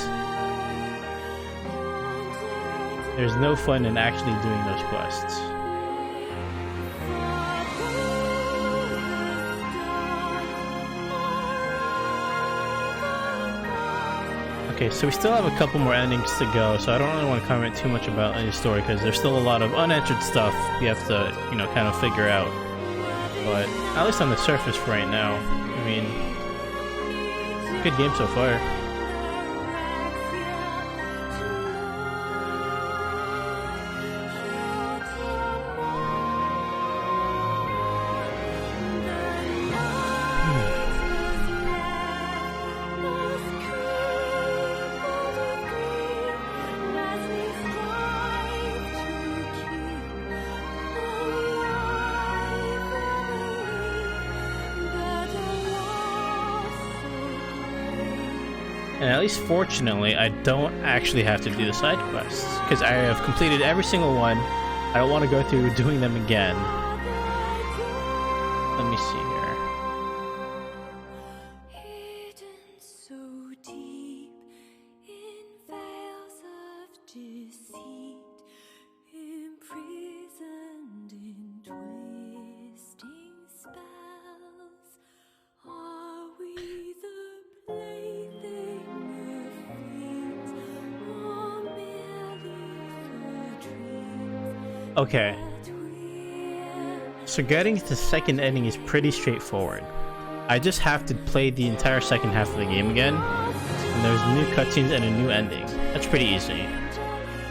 There's no fun in actually doing those quests. Okay, so we still have a couple more endings to go, so I don't really want to comment too much about any story because there's still a lot of unanswered stuff we have to, you know, kind of figure out. But at least on the surface for right now, I mean, good game so far. And at least fortunately, I don't actually have to do the side quests, because I have completed every single one. I don't want to go through doing them again. Let me see here. Okay, so getting to the second ending is pretty straightforward. I just have to play the entire second half of the game again, and there's new cutscenes and a new ending. That's pretty easy.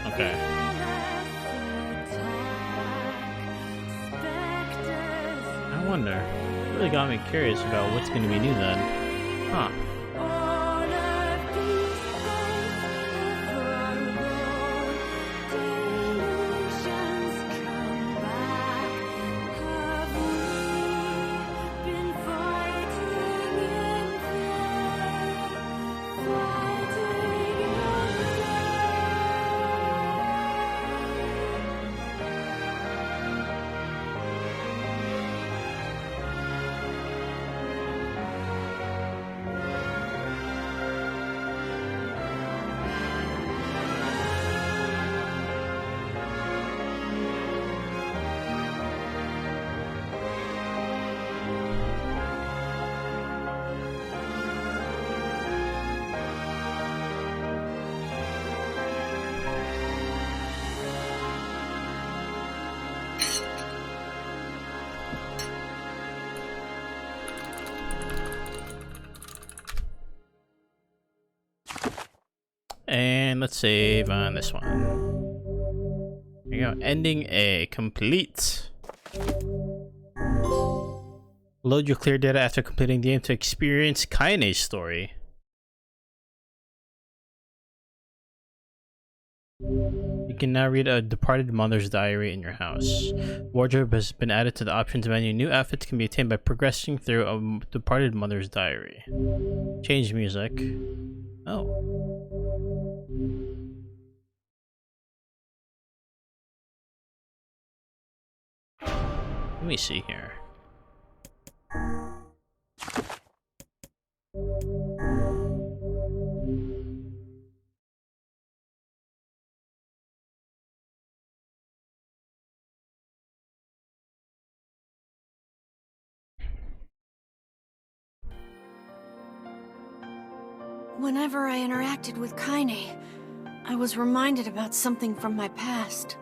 Okay. I wonder, it really got me curious about what's going to be new then. Huh. and let's save on this one. There you go. Ending A. Complete. Load your clear data after completing the game to experience Kaine's story. You can now read a departed mother's diary in your house. Wardrobe has been added to the options menu. New outfits can be obtained by progressing through a departed mother's diary. Change music. Oh. Let me see here. Whenever I interacted with Kaine, I was reminded about something from my past.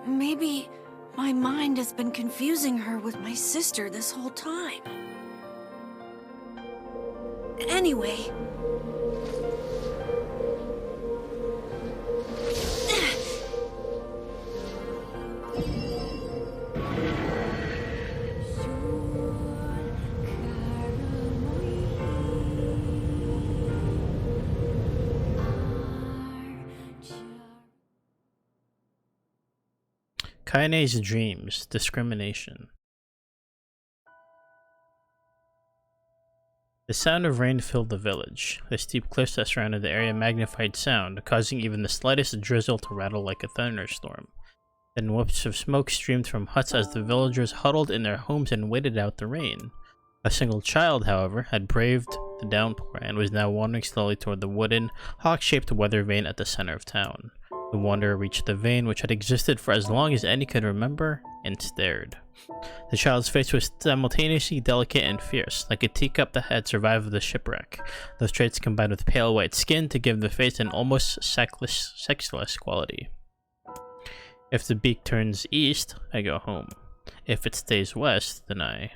Maybe my mind has been confusing her with my sister this whole time. Anyway... Kaine's dreams. Discrimination. The sound of rain filled the village. The steep cliffs that surrounded the area magnified sound, causing even the slightest drizzle to rattle like a thunderstorm. Then whoops of smoke streamed from huts as the villagers huddled in their homes and waited out the rain. A single child, however, had braved the downpour and was now wandering slowly toward the wooden, hawk-shaped weather vane at the center of town. The wanderer reached the vein, which had existed for as long as any could remember, and stared. The child's face was simultaneously delicate and fierce, like a teacup that had survived the shipwreck. Those traits combined with pale white skin to give the face an almost sexless quality. If the beak turns east, I go home. If it stays west, then I...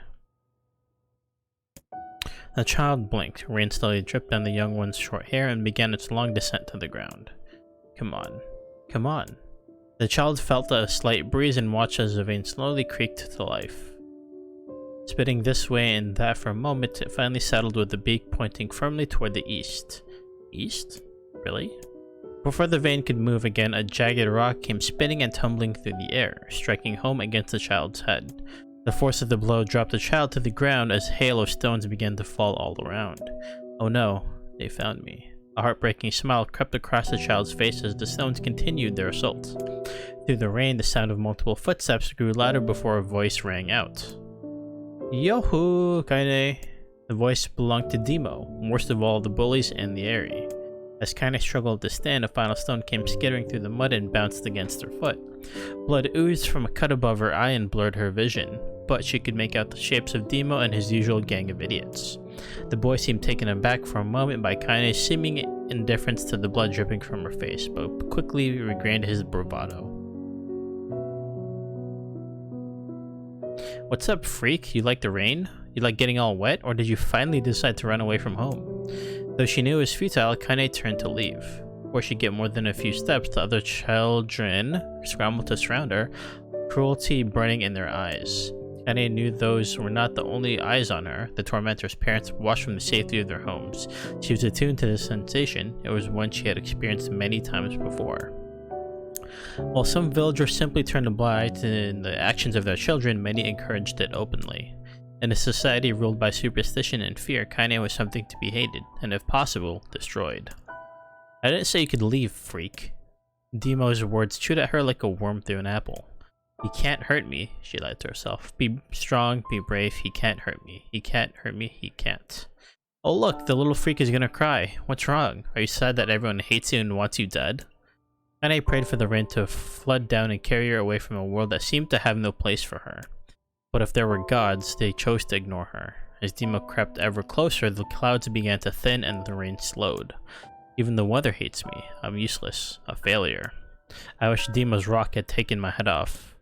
The child blinked. Rain slowly dripped down the young one's short hair and began its long descent to the ground. Come on. Come on. The child felt a slight breeze and watched as the vein slowly creaked to life. Spitting this way and that for a moment, it finally settled with the beak pointing firmly toward the east. East? Really? Before the vein could move again, a jagged rock came spinning and tumbling through the air, striking home against the child's head. The force of the blow dropped the child to the ground as hail of stones began to fall all around. Oh no, they found me. A heartbreaking smile crept across the child's face as the stones continued their assault. Through the rain, the sound of multiple footsteps grew louder before a voice rang out. Yo-hoo, Kaine! The voice belonged to Demo, worst of all the bullies and the Eri. As Kaine struggled to stand, a final stone came skittering through the mud and bounced against her foot. Blood oozed from a cut above her eye and blurred her vision, but she could make out the shapes of Demo and his usual gang of idiots. The boy seemed taken aback for a moment by Kaine's seeming indifference to the blood dripping from her face, but quickly regained his bravado. What's up, freak? You like the rain? You like getting all wet? Or did you finally decide to run away from home? Though she knew it was futile, Kaine turned to leave. Before she get more than a few steps, the other children scrambled to surround her, cruelty burning in their eyes. Kaine knew those were not the only eyes on her. The tormentor's parents watched from the safety of their homes. She was attuned to this sensation. It was one she had experienced many times before. While some villagers simply turned a blind to the actions of their children, many encouraged it openly. In a society ruled by superstition and fear, Kaine was something to be hated, and if possible, destroyed. I didn't say you could leave, freak. Demo's words chewed at her like a worm through an apple. He can't hurt me, she lied to herself. Be strong, be brave, he can't hurt me. He can't hurt me, he can't. Oh look, the little freak is gonna cry. What's wrong? Are you sad that everyone hates you and wants you dead? Kaine prayed for the rain to flood down and carry her away from a world that seemed to have no place for her. But if there were gods, they chose to ignore her. As Demo crept ever closer, the clouds began to thin and the rain slowed. Even the weather hates me. I'm useless. A failure. I wish Demo's rock had taken my head off.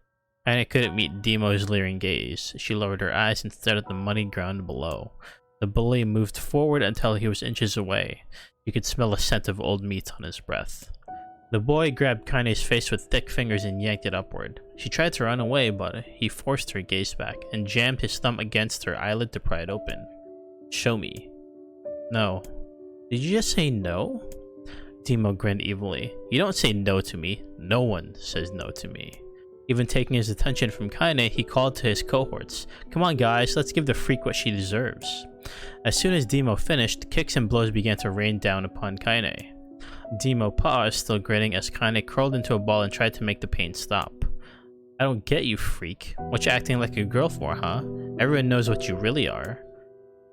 Kaine couldn't meet Demo's leering gaze. She lowered her eyes and stared at the muddy ground below. The bully moved forward until he was inches away. You could smell the scent of old meat on his breath. The boy grabbed Kaine's face with thick fingers and yanked it upward. She tried to run away, but he forced her gaze back and jammed his thumb against her eyelid to pry it open. Show me. No. Did you just say no? Demo grinned evilly. You don't say no to me. No one says no to me. Even taking his attention from Kaine, he called to his cohorts. Come on guys, let's give the freak what she deserves. As soon as Demo finished, kicks and blows began to rain down upon Kaine. Demo paused, still grinning, as Kaine curled into a ball and tried to make the pain stop. I don't get you, freak. What you acting like a girl for, huh? Everyone knows what you really are.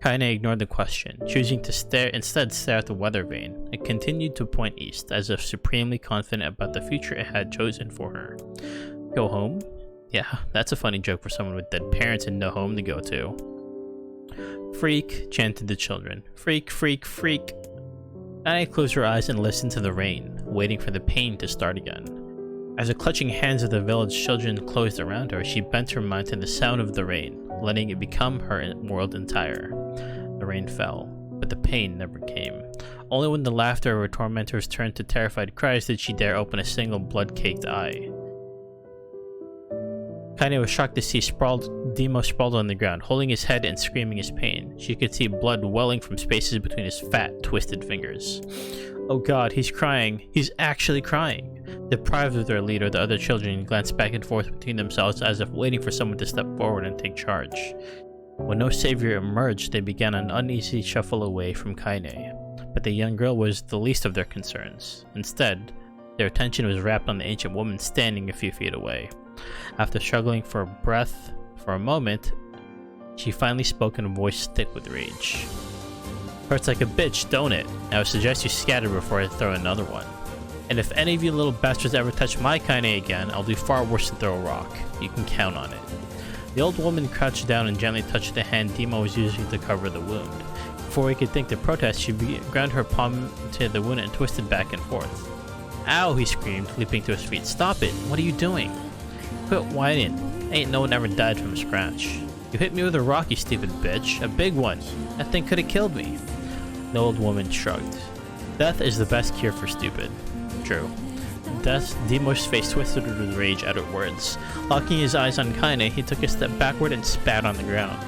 Kaine ignored the question, choosing to instead stare at the weather vane. It continued to point east, as if supremely confident about the future it had chosen for her. Go home? Yeah, that's a funny joke for someone with dead parents and no home to go to. Freak, chanted the children. Freak, freak, freak. Kaine closed her eyes and listened to the rain, waiting for the pain to start again. As the clutching hands of the village children closed around her, she bent her mind to the sound of the rain, letting it become her world entire. The rain fell, but the pain never came. Only when the laughter of her tormentors turned to terrified cries did she dare open a single blood-caked eye. Kaine was shocked to see Demo sprawled on the ground, holding his head and screaming his pain. She could see blood welling from spaces between his fat, twisted fingers. Oh god, he's crying. He's actually crying. Deprived of their leader, the other children glanced back and forth between themselves as if waiting for someone to step forward and take charge. When no savior emerged, they began an uneasy shuffle away from Kaine. But the young girl was the least of their concerns. Instead, their attention was wrapped on the ancient woman standing a few feet away. After struggling for breath for a moment, she finally spoke in a voice thick with rage. Hurts like a bitch, don't it? I would suggest you scatter before I throw another one. And if any of you little bastards ever touch my Kaine again, I'll do far worse than throw a rock. You can count on it. The old woman crouched down and gently touched the hand Demo was using to cover the wound. Before he could think to protest, she ground her palm to the wound and twisted back and forth. Ow, he screamed, leaping to his feet. Stop it! What are you doing? Quit whining. Ain't no one ever died from a scratch. You hit me with a rock, you stupid bitch. A big one. That thing could have killed me. The old woman shrugged. Death is the best cure for stupid. True. Demo's face twisted with rage at her words. Locking his eyes on Kaine, he took a step backward and spat on the ground.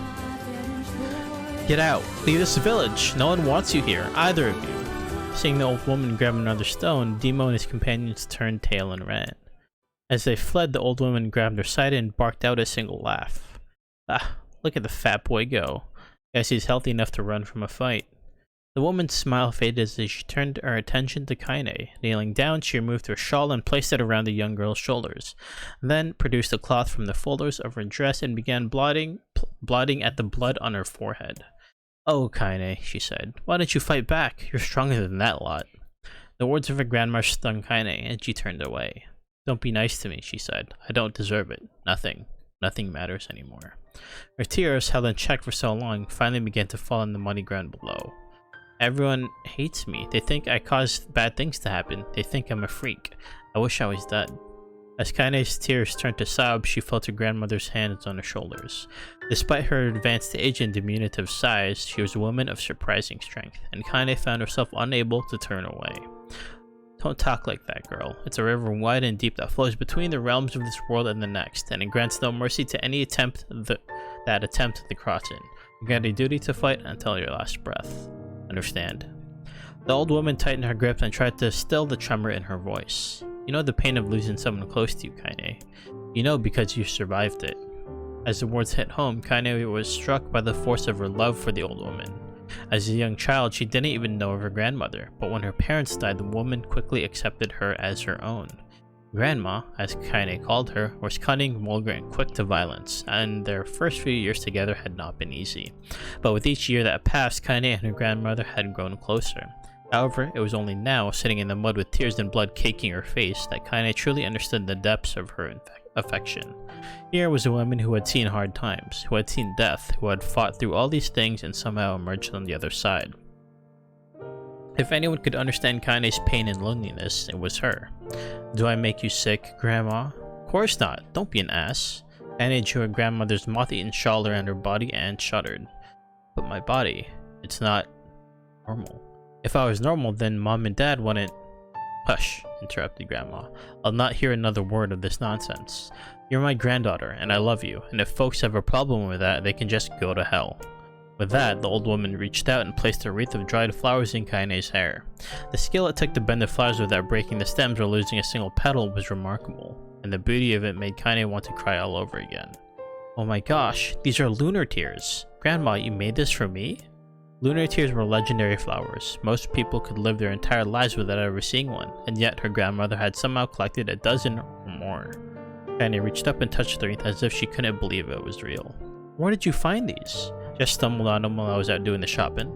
Get out! Leave this village! No one wants you here, either of you. Seeing the old woman grab another stone, Demo and his companions turned tail and ran. As they fled, the old woman grabbed her side and barked out a single laugh. Ah, look at the fat boy go. Guess he's healthy enough to run from a fight. The woman's smile faded as she turned her attention to Kaine. Kneeling down, she removed her shawl and placed it around the young girl's shoulders, then produced a cloth from the folders of her dress and began blotting at the blood on her forehead. Oh, Kaine, she said, why don't you fight back? You're stronger than that lot. The words of her grandma stung Kaine, and she turned away. Don't be nice to me, she said. I don't deserve it. Nothing matters anymore. Her tears, held in check for so long, finally began to fall on the muddy ground below. Everyone hates me. They think I caused bad things to happen. They think I'm a freak. I wish I was dead. As Kaine's tears turned to sobs, she felt her grandmother's hands on her shoulders. Despite her advanced age and diminutive size, she was a woman of surprising strength, and Kaine found herself unable to turn away. Don't talk like that, girl. It's a river wide and deep that flows between the realms of this world and the next, and it grants no mercy to any attempt to cross it. You got a duty to fight until your last breath. Understand? The old woman tightened her grip and tried to still the tremor in her voice. You know the pain of losing someone close to you, Kaine. You know because you survived it. As the words hit home, Kaine was struck by the force of her love for the old woman. As a young child, she didn't even know of her grandmother, but when her parents died, the woman quickly accepted her as her own. Grandma, as Kaine called her, was cunning, vulgar, and quick to violence, and their first few years together had not been easy. But with each year that passed, Kaine and her grandmother had grown closer. However, it was only now, sitting in the mud with tears and blood caking her face, that Kaine truly understood the depths of her affection. Here was a woman who had seen hard times, who had seen death, who had fought through all these things and somehow emerged on the other side. If anyone could understand Kaine's pain and loneliness, it was her. Do I make you sick, Grandma? Of course not. Don't be an ass. Kaine drew her grandmother's moth-eaten shawl around her body and shuddered. But my body, it's not normal. If I was normal, then Mom and Dad wouldn't... Hush, interrupted Grandma. I'll not hear another word of this nonsense. You're my granddaughter, and I love you, and if folks have a problem with that, they can just go to hell. With that, the old woman reached out and placed a wreath of dried flowers in Kaine's hair. The skill it took to bend the flowers without breaking the stems or losing a single petal was remarkable, and the beauty of it made Kaine want to cry all over again. Oh my gosh, these are lunar tears! Grandma, you made this for me? Lunar tears were legendary flowers. Most people could live their entire lives without ever seeing one, and yet her grandmother had somehow collected a dozen or more. Kaine reached up and touched the wreath as if she couldn't believe it was real. Where did you find these? Just stumbled on them while I was out doing the shopping.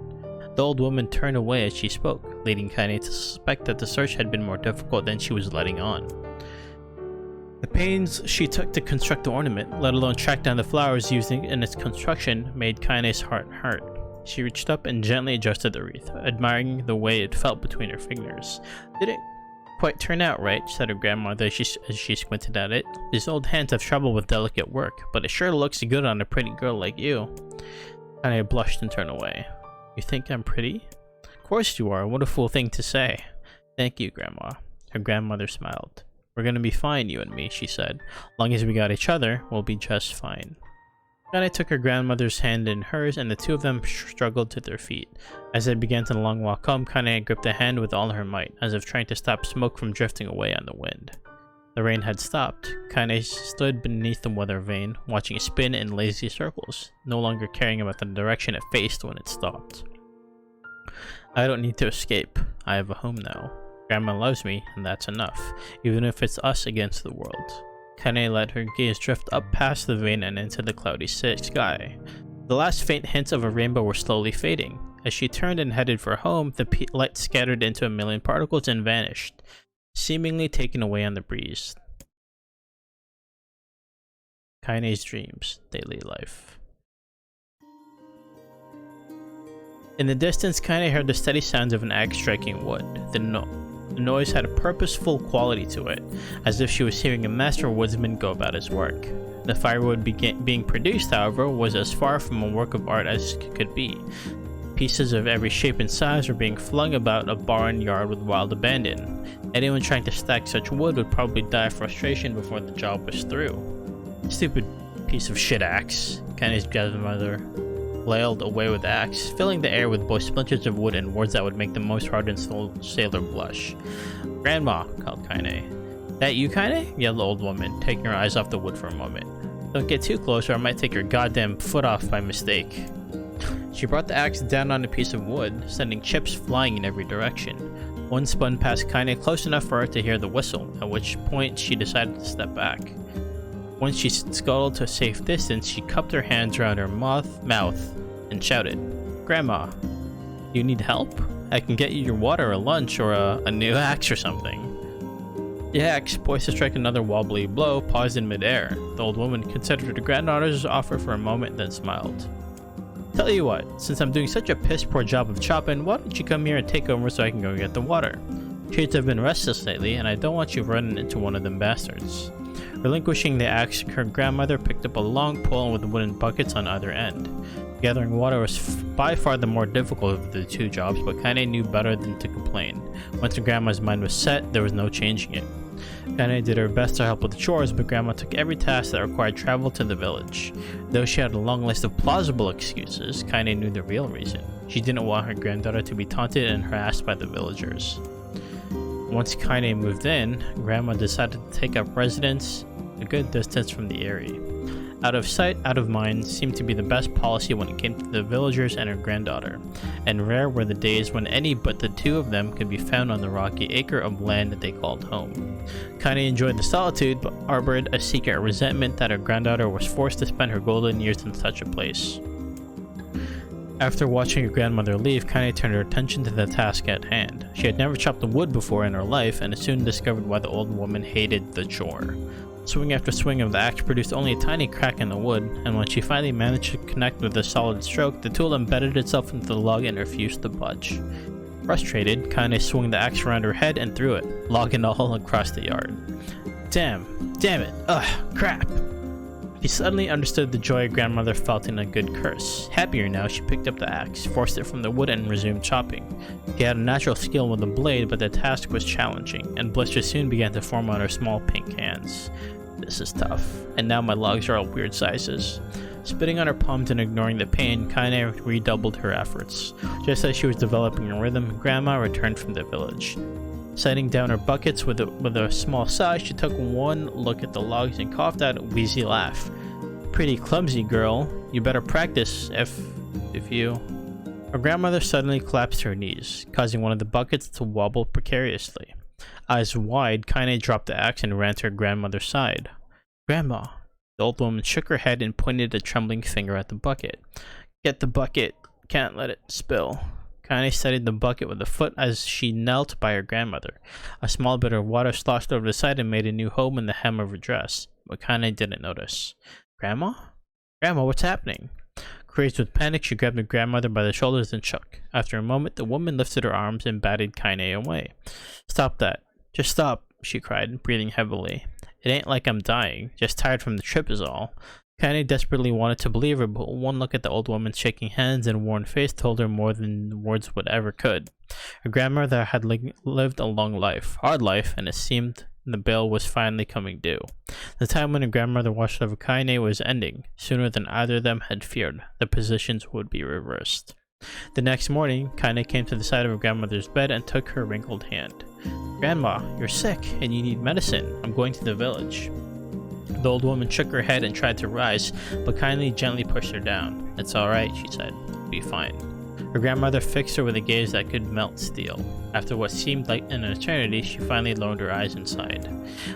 The old woman turned away as she spoke, leading Kaine to suspect that the search had been more difficult than she was letting on. The pains she took to construct the ornament, let alone track down the flowers used in its construction, made Kaine's heart hurt. She reached up and gently adjusted the wreath, admiring the way it felt between her fingers. Didn't quite turn out right, said her grandmother as she squinted at it. These old hands have trouble with delicate work, but it sure looks good on a pretty girl like you. Kaine blushed and turned away. You think I'm pretty? Of course you are. What a fool thing to say. Thank you, Grandma. Her grandmother smiled. We're gonna be fine, you and me, she said. Long as we got each other, we'll be just fine. Kaine took her grandmother's hand in hers, and the two of them struggled to their feet. As they began the long walk home, Kaine gripped the hand with all her might, as if trying to stop smoke from drifting away on the wind. The rain had stopped. Kaine stood beneath the weather vane, watching it spin in lazy circles, no longer caring about the direction it faced when it stopped. I don't need to escape. I have a home now. Grandma loves me, and that's enough, even if it's us against the world. Kaine let her gaze drift up past the vane and into the cloudy sky. The last faint hints of a rainbow were slowly fading. As she turned and headed for home, the light scattered into a million particles and vanished, seemingly taken away on the breeze. Kaine's dreams, daily life. In the distance, Kaine heard the steady sounds of an axe striking wood. The noise had a purposeful quality to it, as if she was hearing a master woodsman go about his work. The firewood being produced, however, was as far from a work of art as could be. Pieces of every shape and size were being flung about a barn yard with wild abandon. Anyone trying to stack such wood would probably die of frustration before the job was through. Stupid piece of shit axe. Kaine's grandmother flailed away with the axe, filling the air with both splinters of wood and words that would make the most hardened sailor blush. Grandma, called Kaine. That you, Kaine? Yelled the old woman, taking her eyes off the wood for a moment. Don't get too close or I might take your goddamn foot off by mistake. She brought the axe down on a piece of wood, sending chips flying in every direction. One spun past Kaine close enough for her to hear the whistle, at which point she decided to step back. Once she scuttled to a safe distance, she cupped her hands around her mouth and shouted, Grandma, you need help? I can get you your water or lunch or a new axe or something. The axe, poised to strike another wobbly blow, paused in midair. The old woman considered her granddaughter's offer for a moment, then smiled. Tell you what, since I'm doing such a piss-poor job of chopping, why don't you come here and take over so I can go get the water? Trades have been restless lately, and I don't want you running into one of them bastards. Relinquishing the axe, her grandmother picked up a long pole with wooden buckets on either end. Gathering water was by far the more difficult of the two jobs, but Kaine knew better than to complain. Once her grandma's mind was set, there was no changing it. Kaine did her best to help with the chores, but Grandma took every task that required travel to the village. Though she had a long list of plausible excuses, Kaine knew the real reason. She didn't want her granddaughter to be taunted and harassed by the villagers. Once Kaine moved in, Grandma decided to take up residence a good distance from the area. Out of sight, out of mind seemed to be the best policy when it came to the villagers and her granddaughter, and rare were the days when any but the two of them could be found on the rocky acre of land that they called home. Kaine enjoyed the solitude, but harbored a secret resentment that her granddaughter was forced to spend her golden years in such a place. After watching her grandmother leave, Kaine turned her attention to the task at hand. She had never chopped wood before in her life, and soon discovered why the old woman hated the chore. Swing after swing of the axe produced only a tiny crack in the wood, and when she finally managed to connect with a solid stroke, the tool embedded itself into the log and refused to budge. Frustrated, Kaine swung the axe around her head and threw it, log and all across the yard. Damn it, ugh, crap! She suddenly understood the joy her grandmother felt in a good curse. Happier now, she picked up the axe, forced it from the wood, and resumed chopping. She had a natural skill with the blade, but the task was challenging, and blisters soon began to form on her small pink hands. This is tough, and now my logs are all weird sizes. Spitting on her palms and ignoring the pain, Kaine redoubled her efforts. Just as she was developing a rhythm, Grandma returned from the village. Setting down her buckets with a small sigh, she took one look at the logs and coughed out a wheezy laugh. Pretty clumsy, girl. You better practice if you... Her grandmother suddenly collapsed to her knees, causing one of the buckets to wobble precariously. Eyes wide, Kaine dropped the axe and ran to her grandmother's side. Grandma. The old woman shook her head and pointed a trembling finger at the bucket. Get the bucket. Can't let it spill. Kaine steadied the bucket with a foot as she knelt by her grandmother. A small bit of water sloshed over the side and made a new home in the hem of her dress, but Kaine didn't notice. Grandma? Grandma, what's happening? Crazed with panic, she grabbed her grandmother by the shoulders and shook. After a moment, the woman lifted her arms and batted Kaine away. Stop that. Just stop, she cried, breathing heavily. It ain't like I'm dying, just tired from the trip is all. Kaine desperately wanted to believe her, but one look at the old woman's shaking hands and worn face told her more than words would ever could. Her grandmother had lived a long life, hard life, and it seemed the bill was finally coming due. The time when her grandmother watched over Kaine was ending. Sooner than either of them had feared, the positions would be reversed. The next morning, Kaine came to the side of her grandmother's bed and took her wrinkled hand. Grandma, you're sick, and you need medicine. I'm going to the village. The old woman shook her head and tried to rise, but Kaine gently pushed her down. It's alright, she said. Be fine. Her grandmother fixed her with a gaze that could melt steel. After what seemed like an eternity, she finally lowered her eyes and sighed.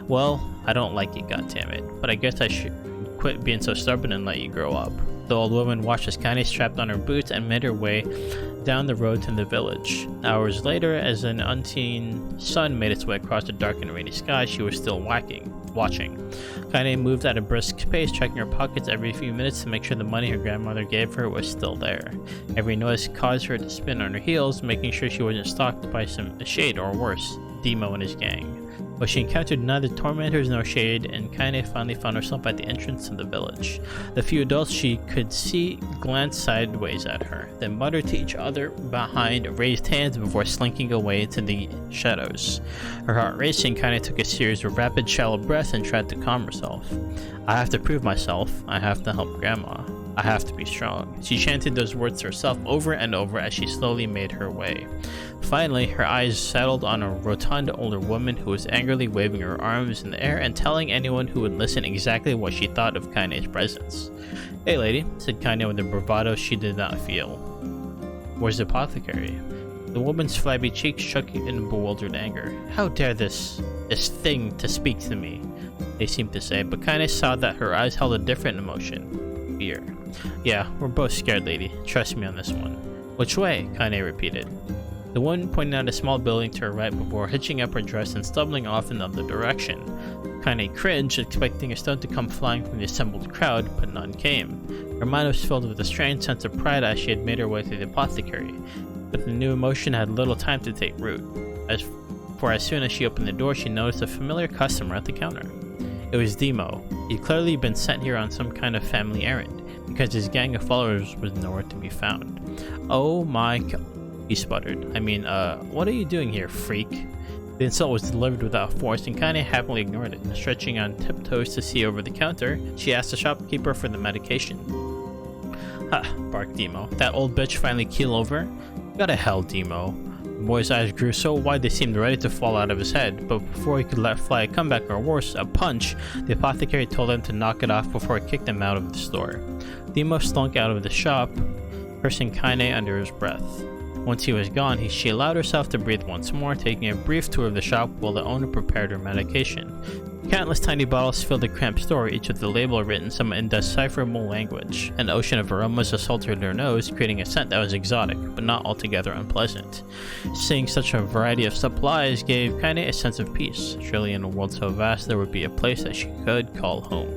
Well, I don't like you, goddammit, but I guess I should quit being so stubborn and let you grow up. The old woman watched as Kaine strapped on her boots and made her way down the road to the village. Hours later, as an unseen sun made its way across the dark and rainy sky, she was still watching. Kaine moved at a brisk pace, checking her pockets every few minutes to make sure the money her grandmother gave her was still there. Every noise caused her to spin on her heels, making sure she wasn't stalked by a shade or worse, Demo and his gang. But she encountered neither tormentors nor shade, and Kaine finally found herself at the entrance to the village. The few adults she could see glanced sideways at her, then muttered to each other behind raised hands before slinking away into the shadows. Her heart racing, Kaine took a series of rapid, shallow breaths and tried to calm herself. I have to prove myself. I have to help Grandma. I have to be strong. She chanted those words to herself over and over as she slowly made her way. Finally, her eyes settled on a rotund older woman who was angrily waving her arms in the air and telling anyone who would listen exactly what she thought of Kaine's presence. Hey lady, said Kaine with a bravado she did not feel. Where's the apothecary? The woman's flabby cheeks shook in bewildered anger. How dare this thing to speak to me? They seemed to say, but Kaine saw that her eyes held a different emotion. Fear. Yeah, we're both scared, lady. Trust me on this one. Which way? Kaine repeated. The woman pointed out a small building to her right before hitching up her dress and stumbling off in the other direction. Kaine cringed, expecting a stone to come flying from the assembled crowd, but none came. Her mind was filled with a strange sense of pride as she had made her way through the apothecary, but the new emotion had little time to take root. As soon as she opened the door, she noticed a familiar customer at the counter. It was Demo. He'd clearly been sent here on some kind of family errand, because his gang of followers was nowhere to be found. Oh my god, he sputtered. What are you doing here, freak? The insult was delivered without force, and Kaine happily ignored it. Stretching on tiptoes to see over the counter, she asked the shopkeeper for the medication. Ha, barked Demo. That old bitch finally keel over? Go to hell, Demo. The boy's eyes grew so wide they seemed ready to fall out of his head, but before he could let fly a comeback or worse, a punch, the apothecary told him to knock it off before he kicked him out of the store. Demo slunk out of the shop, cursing Kaine under his breath. Once he was gone, she allowed herself to breathe once more, taking a brief tour of the shop while the owner prepared her medication. Countless tiny bottles filled the cramped store, each with the label written in some indecipherable language. An ocean of aromas assaulted her nose, creating a scent that was exotic, but not altogether unpleasant. Seeing such a variety of supplies gave Kaine a sense of peace. Surely in a world so vast there would be a place that she could call home.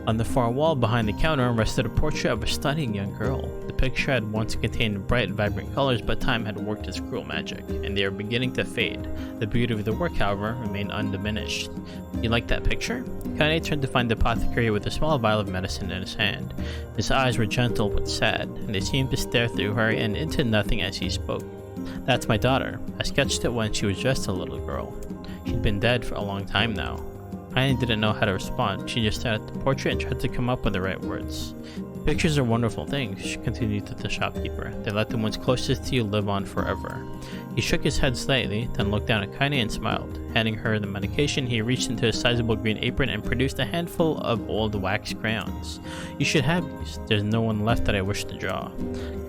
On the far wall behind the counter rested a portrait of a stunning young girl. The picture had once contained bright, vibrant colors, but time had worked its cruel magic, and they were beginning to fade. The beauty of the work, however, remained undiminished. You like that picture? Kane turned to find the apothecary with a small vial of medicine in his hand. His eyes were gentle but sad, and they seemed to stare through her and into nothing as he spoke. That's my daughter. I sketched it when she was just a little girl. She'd been dead for a long time now. Kane didn't know how to respond. She just stared at the portrait and tried to come up with the right words. Pictures are wonderful things, she continued to the shopkeeper. They let the ones closest to you live on forever. He shook his head slightly, then looked down at Kane and smiled. Handing her the medication, he reached into his sizable green apron and produced a handful of old wax crayons. You should have these. There's no one left that I wish to draw.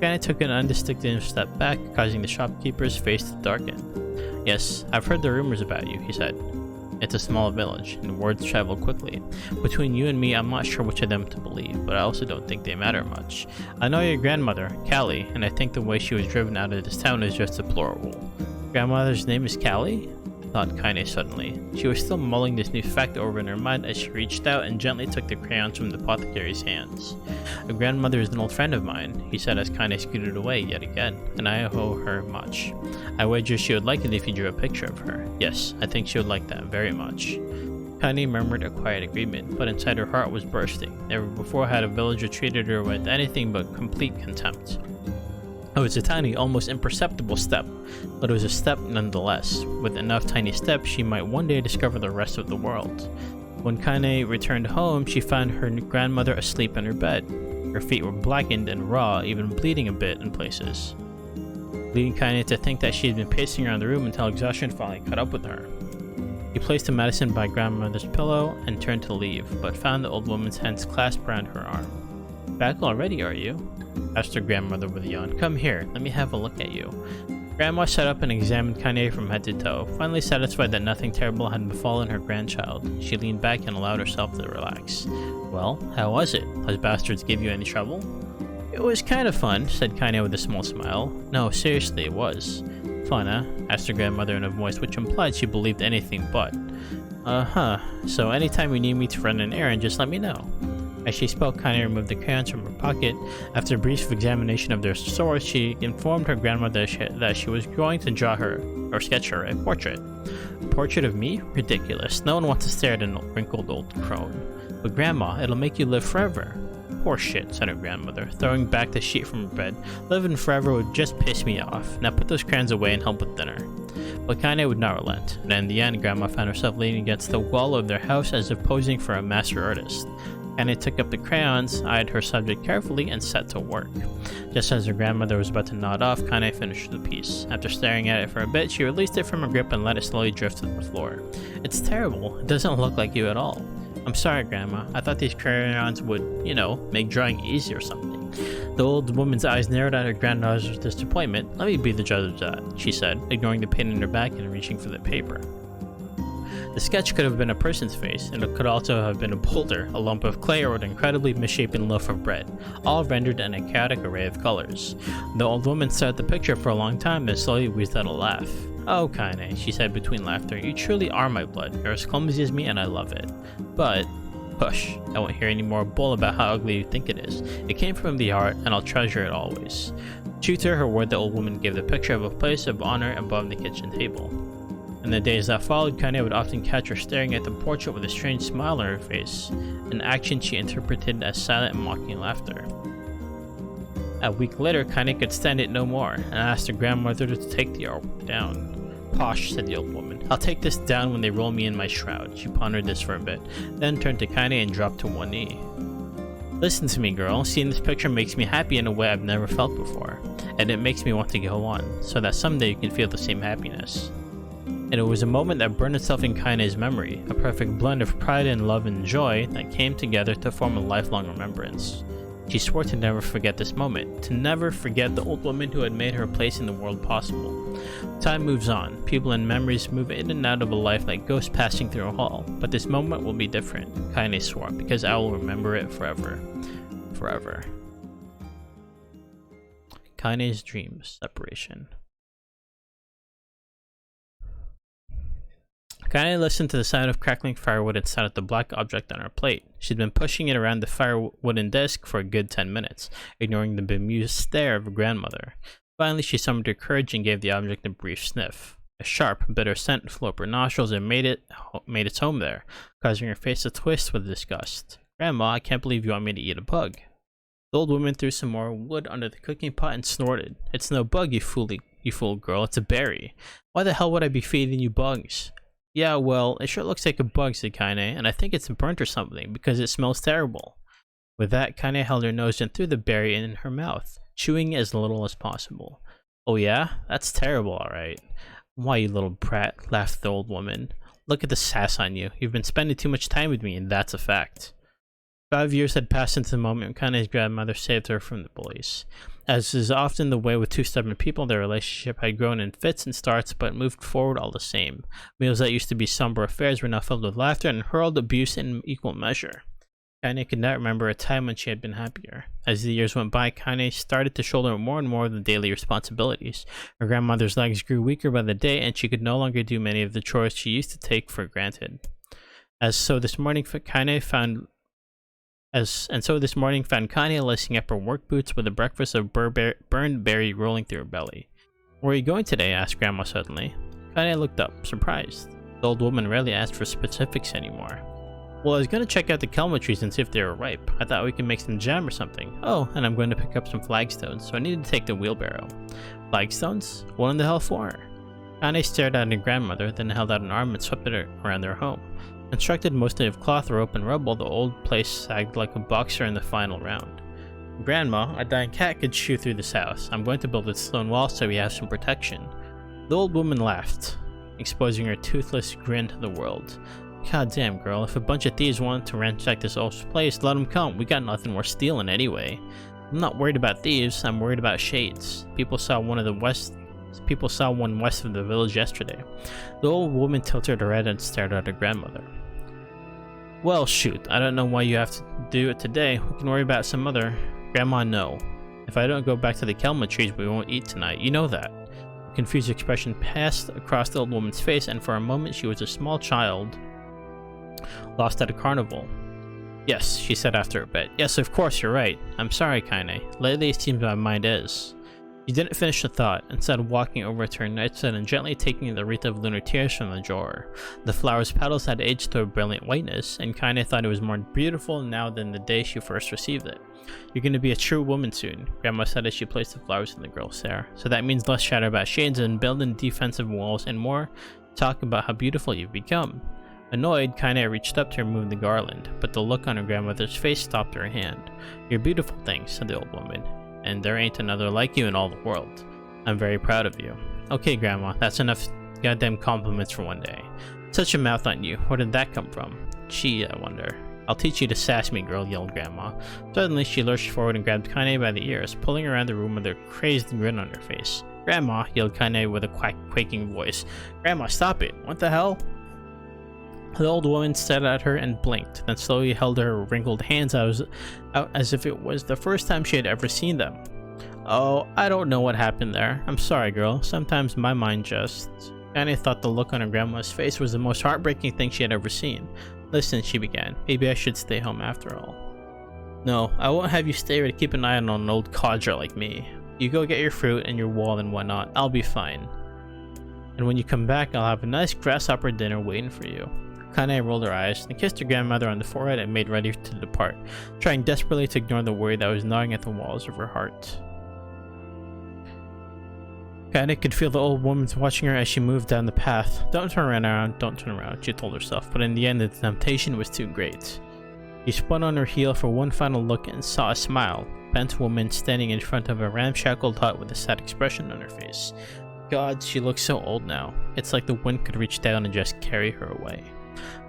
Kane took an undistinctive step back, causing the shopkeeper's face to darken. Yes, I've heard the rumors about you, he said. It's a small village, and words travel quickly. Between you and me, I'm not sure which of them to believe, but I also don't think they matter much. I know your grandmother, Callie, and I think the way she was driven out of this town is just deplorable. Grandmother's name is Callie? Thought Kane suddenly. She was still mulling this new fact over in her mind as she reached out and gently took the crayons from the apothecary's hands. A grandmother is an old friend of mine, he said as Kane scooted away yet again, and I owe her much. I wager she would like it if you drew a picture of her. Yes, I think she would like that very much. Kane murmured a quiet agreement, but inside her heart was bursting. Never before had a villager treated her with anything but complete contempt. It was a tiny, almost imperceptible step, but it was a step nonetheless. With enough tiny steps, she might one day discover the rest of the world. When Kane returned home, she found her grandmother asleep in her bed. Her feet were blackened and raw, even bleeding a bit in places, leading Kane to think that she had been pacing around the room until exhaustion finally caught up with her. He placed the medicine by grandmother's pillow and turned to leave, but found the old woman's hands clasped around her arm. Back already, are you? Asked her grandmother with a yawn. Come here, let me have a look at you. Grandma sat up and examined Kane from head to toe. Finally satisfied that nothing terrible had befallen her grandchild, she leaned back and allowed herself to relax. Well, how was it? Those bastards give you any trouble? It was kind of fun, said Kane with a small smile. No, seriously, it was. Fun, huh? Asked her grandmother in a voice which implied she believed anything but. Uh-huh. So anytime you need me to run an errand, just let me know. As she spoke, Kane removed the crayons from her pocket. After a brief examination of their source, she informed her grandmother that she was going to draw her, or sketch her, a portrait. A portrait of me? Ridiculous. No one wants to stare at a wrinkled old crone. But Grandma, it'll make you live forever. Poor shit, said her grandmother, throwing back the sheet from her bed. Living forever would just piss me off. Now put those crayons away and help with dinner. But Kane would not relent, and in the end, Grandma found herself leaning against the wall of their house as if posing for a master artist. Kane took up the crayons, eyed her subject carefully, and set to work. Just as her grandmother was about to nod off, Kane finished the piece. After staring at it for a bit, she released it from her grip and let it slowly drift to the floor. It's terrible. It doesn't look like you at all. I'm sorry, Grandma. I thought these crayons would, make drawing easy or something. The old woman's eyes narrowed at her granddaughter's disappointment. Let me be the judge of that, she said, ignoring the pain in her back and reaching for the paper. The sketch could have been a person's face, and it could also have been a boulder, a lump of clay, or an incredibly misshapen loaf of bread, all rendered in a chaotic array of colors. The old woman stared at the picture for a long time, then slowly wheezed out a laugh. Oh, Kane, she said between laughter, you truly are my blood. You're as clumsy as me, and I love it. But, hush, I won't hear any more bull about how ugly you think it is. It came from the heart, and I'll treasure it always. True to her word, the old woman gave the picture of a place of honor above the kitchen table. In the days that followed, Kane would often catch her staring at the portrait with a strange smile on her face, an action she interpreted as silent and mocking laughter. A week later, Kane could stand it no more, and asked her grandmother to take the artwork down. Posh, said the old woman. I'll take this down when they roll me in my shroud. She pondered this for a bit, then turned to Kane and dropped to one knee. Listen to me, girl. Seeing this picture makes me happy in a way I've never felt before, and it makes me want to go on, so that someday you can feel the same happiness. And it was a moment that burned itself in Kane's memory, a perfect blend of pride and love and joy that came together to form a lifelong remembrance. She swore to never forget this moment, to never forget the old woman who had made her place in the world possible. Time moves on, people and memories move in and out of a life like ghosts passing through a hall, but this moment will be different, Kane swore, because I will remember it forever. Forever. Kane's dreams, separation. Kaine listened to the sound of crackling firewood inside of the black object on her plate. She'd been pushing it around the firewooden desk for a good 10 minutes, ignoring the bemused stare of her grandmother. Finally, she summoned her courage and gave the object a brief sniff. A sharp, bitter scent flew up her nostrils and made its home there, causing her face to twist with disgust. "Grandma, I can't believe you want me to eat a bug." The old woman threw some more wood under the cooking pot and snorted. "It's no bug, you fool girl, it's a berry. Why the hell would I be feeding you bugs?" "Yeah, well, it sure looks like a bug," said Kaine, "and I think it's burnt or something, because it smells terrible." With that, Kaine held her nose and threw the berry in her mouth, chewing as little as possible. "Oh yeah? That's terrible, alright." "Why, you little brat," laughed the old woman. "Look at the sass on you. You've been spending too much time with me, and that's a fact." 5 years had passed since the moment when Kaine's grandmother saved her from the bullies. As is often the way with two stubborn people, their relationship had grown in fits and starts, but moved forward all the same. Meals that used to be somber affairs were now filled with laughter and hurled abuse in equal measure. Kaine could not remember a time when she had been happier. As the years went by, Kaine started to shoulder more and more of the daily responsibilities. Her grandmother's legs grew weaker by the day, and she could no longer do many of the chores she used to take for granted. So this morning Kaine found Kaine lacing up her work boots with a breakfast of burned berry rolling through her belly. "Where are you going today?" asked Grandma suddenly. Kaine looked up, surprised. The old woman rarely asked for specifics anymore. "Well, I was going to check out the kelma trees and see if they were ripe. I thought we could make some jam or something. Oh, and I'm going to pick up some flagstones, so I needed to take the wheelbarrow." "Flagstones? What in the hell for?" Kaine stared at her grandmother, then held out an arm and swept it around their home. Constructed mostly of cloth, rope, and rubble, the old place sagged like a boxer in the final round. "Grandma, a dying cat could chew through this house. I'm going to build a stone wall so we have some protection." The old woman laughed, exposing her toothless grin to the world. "God damn, girl, if a bunch of thieves want to ransack this old place, let them come. We got nothing worth stealing anyway." "I'm not worried about thieves, I'm worried about shades. People saw one west of the village yesterday." The old woman tilted her head and stared at her grandmother. "Well, shoot, I don't know why you have to do it today. We can worry about some other." "Grandma, no. If I don't go back to the kelma trees, we won't eat tonight. You know that." A confused expression passed across the old woman's face, and for a moment she was a small child lost at a carnival. "Yes," she said after a bit. "Yes, of course, you're right. I'm sorry, Kaine. Lately it seems my mind is." She didn't finish the thought, instead of walking over to her nightstand and gently taking the wreath of lunar tears from the drawer. The flower's petals had aged to a brilliant whiteness, and Kaine thought it was more beautiful now than the day she first received it. "You're going to be a true woman soon," Grandma said as she placed the flowers in the girl's hair. "So that means less chatter about shades and building defensive walls, and more talk about how beautiful you've become." Annoyed, Kaine reached up to remove the garland, but the look on her grandmother's face stopped her hand. "You're beautiful things," said the old woman, "and there ain't another like you in all the world. I'm very proud of you." "Okay, Grandma, that's enough goddamn compliments for one day." "Such a mouth on you. Where did that come from?" "Gee, I wonder." "I'll teach you to sass me, girl," yelled Grandma. Suddenly, she lurched forward and grabbed Kaine by the ears, pulling her around the room with a crazed grin on her face. "Grandma," yelled Kaine with a quaking voice. "Grandma, stop it. What the hell?" The old woman stared at her and blinked, then slowly held her wrinkled hands out as if it was the first time she had ever seen them. "Oh, I don't know what happened there. I'm sorry, girl. Sometimes my mind just..." Kaine thought the look on her grandma's face was the most heartbreaking thing she had ever seen. "Listen," she began. "Maybe I should stay home after all." "No, I won't have you stay here to keep an eye on an old codger like me. You go get your fruit and your wall and whatnot. I'll be fine. And when you come back, I'll have a nice grasshopper dinner waiting for you." Kaine rolled her eyes, then kissed her grandmother on the forehead and made ready to depart, trying desperately to ignore the worry that was gnawing at the walls of her heart. Kaine could feel the old woman watching her as she moved down the path. "Don't turn around, don't turn around," she told herself, but in the end the temptation was too great. She spun on her heel for one final look and saw a smile, bent woman standing in front of a ramshackled hut with a sad expression on her face. God, she looked so old now. It's like the wind could reach down and just carry her away.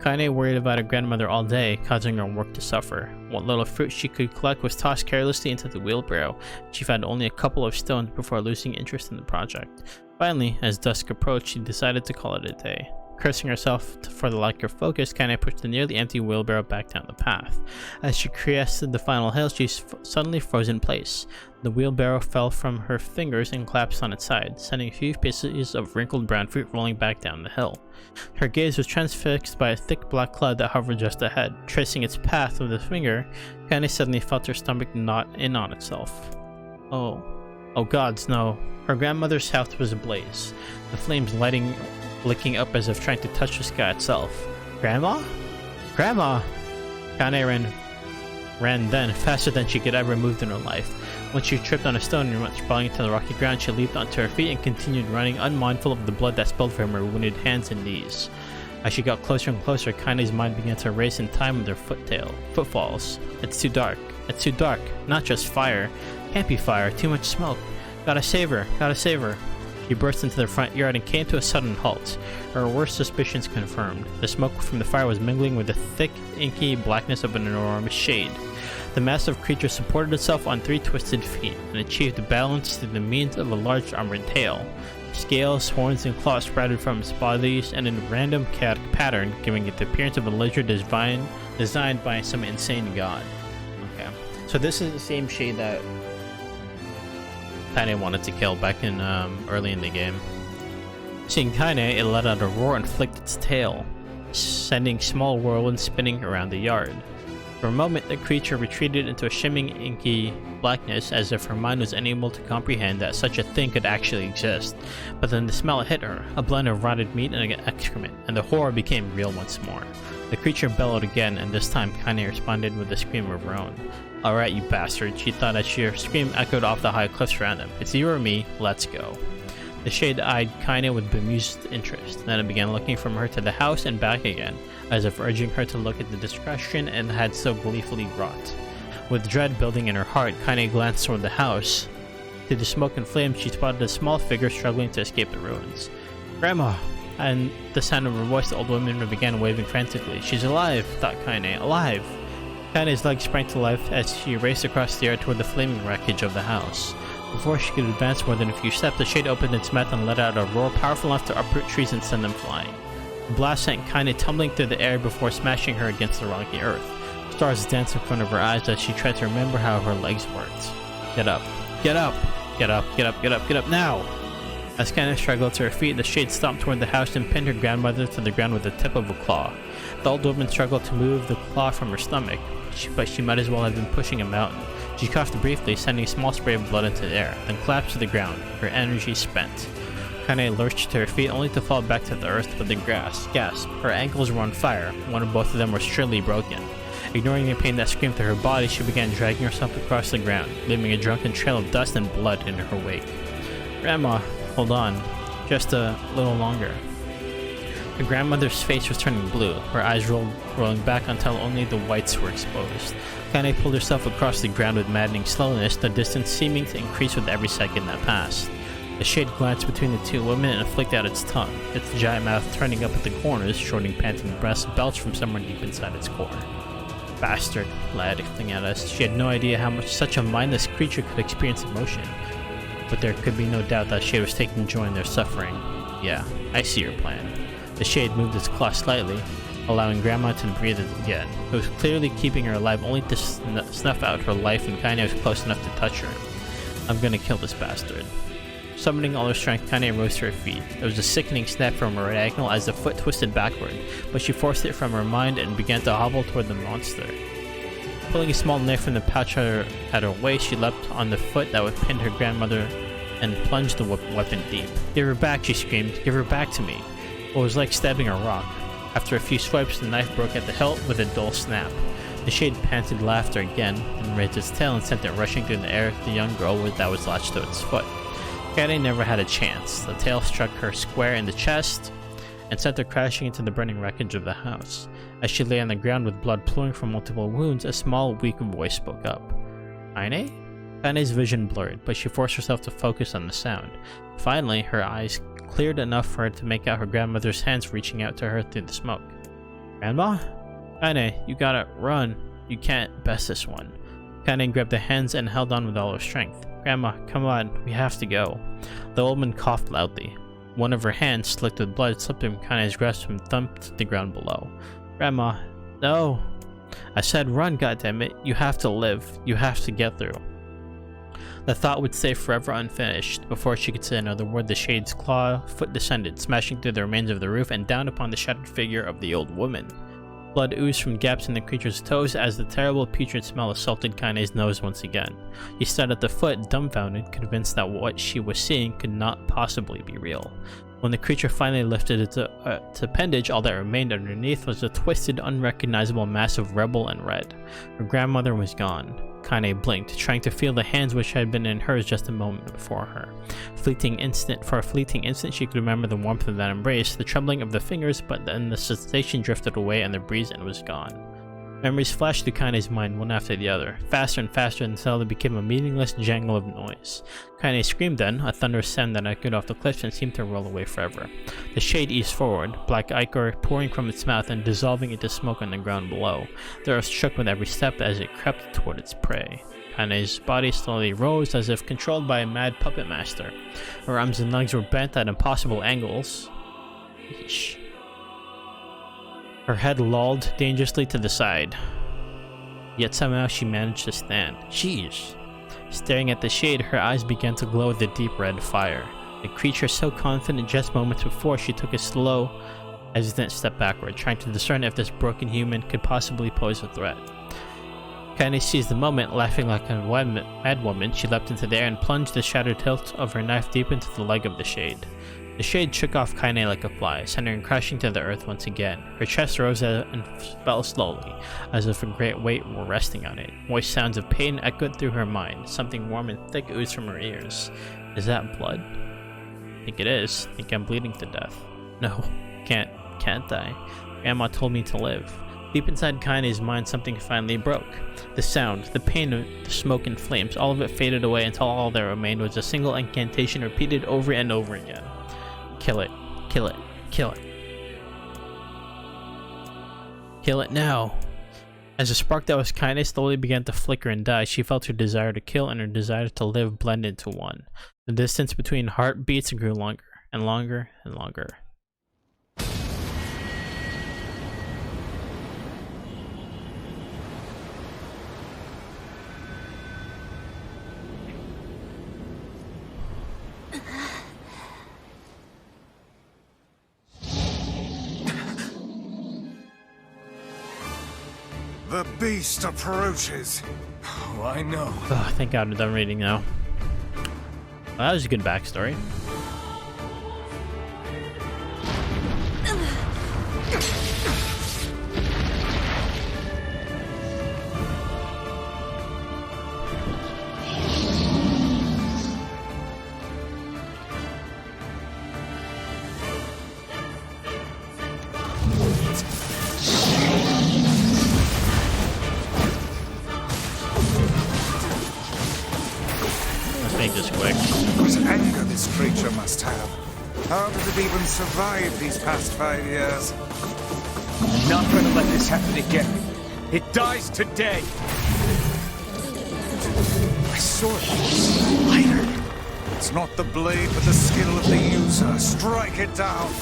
Kaine worried about her grandmother all day, causing her work to suffer. What little fruit she could collect was tossed carelessly into the wheelbarrow. She found only a couple of stones before losing interest in the project. Finally, as dusk approached, she decided to call it a day. Cursing herself for the lack of focus, Kaine pushed the nearly empty wheelbarrow back down the path. As she crested the final hill, she suddenly froze in place. The wheelbarrow fell from her fingers and collapsed on its side, sending a few pieces of wrinkled brown fruit rolling back down the hill. Her gaze was transfixed by a thick black cloud that hovered just ahead. Tracing its path with a finger, Kaine suddenly felt her stomach knot in on itself. Oh gods, no. Her grandmother's house was ablaze, the flames licking up as if trying to touch the sky itself. Grandma? Grandma! Kaine ran then, faster than she could ever move in her life. When she tripped on a stone and went sprawling into the rocky ground, she leaped onto her feet and continued running, unmindful of the blood that spilled from her wounded hands and knees. As she got closer and closer, Kaine's mind began to race in time with her footfalls. It's too dark. It's too dark. Not just fire. Can't be fire. Too much smoke. Gotta save her. Gotta save her. She burst into the front yard and came to a sudden halt. Her worst suspicions confirmed. The smoke from the fire was mingling with the thick, inky blackness of an enormous shade. The massive creature supported itself on 3 twisted feet and achieved balance through the means of a large armored tail. Scales, horns, and claws sprouted from its body in a random chaotic pattern, giving it the appearance of a lizard designed by some insane god. Okay, so this is the same shade that Kaine wanted to kill back in early in the game. Seeing Kaine, it let out a roar and flicked its tail, sending small whirlwinds spinning around the yard. For a moment, the creature retreated into a shimmering, inky blackness as if her mind was unable to comprehend that such a thing could actually exist. But then the smell hit her, a blend of rotted meat and excrement, and the horror became real once more. The creature bellowed again, and this time Kaine responded with a scream of her own. "Alright, you bastard," she thought as her scream echoed off the high cliffs around them. "It's you or me, let's go." The shade eyed Kaine with bemused interest, then it began looking from her to the house and back again, as if urging her to look at the discretion it had so gleefully wrought. With dread building in her heart, Kaine glanced toward the house. Through the smoke and flames, she spotted a small figure struggling to escape the ruins. "Grandma!" And the sound of her voice, the old woman began waving frantically. "She's alive!" thought Kaine. "Alive!" Kaine's legs sprang to life as she raced across the yard toward the flaming wreckage of the house. Before she could advance more than a few steps, the shade opened its mouth and let out a roar powerful enough to uproot trees and send them flying. The blast sent Kaine tumbling through the air before smashing her against the rocky earth. Stars danced in front of her eyes as she tried to remember how her legs worked. Get up. Get up. Get up. Get up. Get up. Get up now! As Kaine struggled to her feet, the shade stomped toward the house and pinned her grandmother to the ground with the tip of a claw. The old woman struggled to move the claw from her stomach, but she might as well have been pushing a mountain. She coughed briefly, sending a small spray of blood into the air, then collapsed to the ground, her energy spent. Kaine lurched to her feet only to fall back to the earth with a gasp. Her ankles were on fire, one or both of them were surely broken. Ignoring the pain that screamed through her body, she began dragging herself across the ground, leaving a drunken trail of dust and blood in her wake. "Grandma, hold on. Just a little longer." Her grandmother's face was turning blue, her eyes rolling back until only the whites were exposed. Kaine pulled herself across the ground with maddening slowness, the distance seeming to increase with every second that passed. The shade glanced between the two women and flicked out its tongue, its giant mouth turning up at the corners, shorting panting breaths belched from somewhere deep inside its core. "Bastard," lied fling at us. She had no idea how much such a mindless creature could experience emotion, but there could be no doubt that Shade was taking joy in their suffering. "Yeah, I see your plan." The shade moved its claw slightly, allowing Grandma to breathe again. It was clearly keeping her alive only to snuff out her life when Kaine was close enough to touch her. "I'm gonna kill this bastard." Summoning all her strength, Kaine rose to her feet. There was a sickening snap from her diagonal as the foot twisted backward, but she forced it from her mind and began to hobble toward the monster. Pulling a small knife from the pouch at her waist, she leapt on the foot that would pin her grandmother and plunged the weapon deep. "Give her back," she screamed. "Give her back to me." It was like stabbing a rock. After a few swipes, the knife broke at the hilt with a dull snap. The shade panted laughter again, then raised its tail and sent it rushing through the air at the young girl that was latched to its foot. Kaine never had a chance. The tail struck her square in the chest and sent her crashing into the burning wreckage of the house. As she lay on the ground with blood flowing from multiple wounds, a small, weak voice spoke up. "Kaine?" Kaine's vision blurred, but she forced herself to focus on the sound. Finally, her eyes cleared enough for her to make out her grandmother's hands reaching out to her through the smoke. "Grandma? Kaine, you gotta run. You can't best this one." Kaine grabbed the hands and held on with all her strength. "Grandma, come on, we have to go." The old man coughed loudly. One of her hands, slicked with blood, slipped from Kane's grasp and thumped the ground below. Grandma, no. I said run, goddammit. You have to live. You have to get through. The thought would stay forever unfinished. Before she could say another word, the Shade's claw foot descended, smashing through the remains of the roof and down upon the shattered figure of the old woman. Blood oozed from gaps in the creature's toes as the terrible putrid smell assaulted Kane's nose once again. He stared at the foot, dumbfounded, convinced that what she was seeing could not possibly be real. When the creature finally lifted its appendage, all that remained underneath was a twisted, unrecognizable mass of rubble and red. Her grandmother was gone. Kane blinked, trying to feel the hands which had been in hers just a moment before her. For a fleeting instant, she could remember the warmth of that embrace, the trembling of the fingers, but then the sensation drifted away and the breeze and was gone. Memories flashed through Kane's mind one after the other, faster and faster until they became a meaningless jangle of noise. Kane screamed then, a thunderous sound that echoed off the cliffs and seemed to roll away forever. The Shade eased forward, black ichor pouring from its mouth and dissolving into smoke on the ground below. The earth shook with every step as it crept toward its prey. Kane's body slowly rose as if controlled by a mad puppet master. Her arms and legs were bent at impossible angles. Yeesh. Her head lolled dangerously to the side. Yet somehow she managed to stand. Jeez. Staring at the Shade, her eyes began to glow with a deep red fire. The creature so confident just moments before, she took a slow, hesitant step backward, trying to discern if this broken human could possibly pose a threat. Kane seized the moment, laughing like a mad woman. She leapt into the air and plunged the shattered hilt of her knife deep into the leg of the Shade. The Shade shook off Kane like a fly, sending her crashing to the earth once again. Her chest rose and fell slowly, as if a great weight were resting on it. Moist sounds of pain echoed through her mind. Something warm and thick oozed from her ears. Is that blood? I think it is. I think I'm bleeding to death. No, can't I? Grandma told me to live. Deep inside Kane's mind, something finally broke. The sound, the pain, the smoke and flames, all of it faded away until all that remained was a single incantation repeated over and over again. Kill it. Kill it. Kill it. Kill it now. As the spark that was Kane slowly began to flicker and die, she felt her desire to kill and her desire to live blend into one. The distance between heartbeats grew longer and longer and longer. The beast approaches. Oh, I know. Oh, thank God I'm done reading now. Well, that was a good backstory. What anger this creature must have. How did it even survive these past 5 years? I'm not gonna let this happen again. It dies today. My sword is lighter. It's not the blade, but the skill of the user. Strike it down.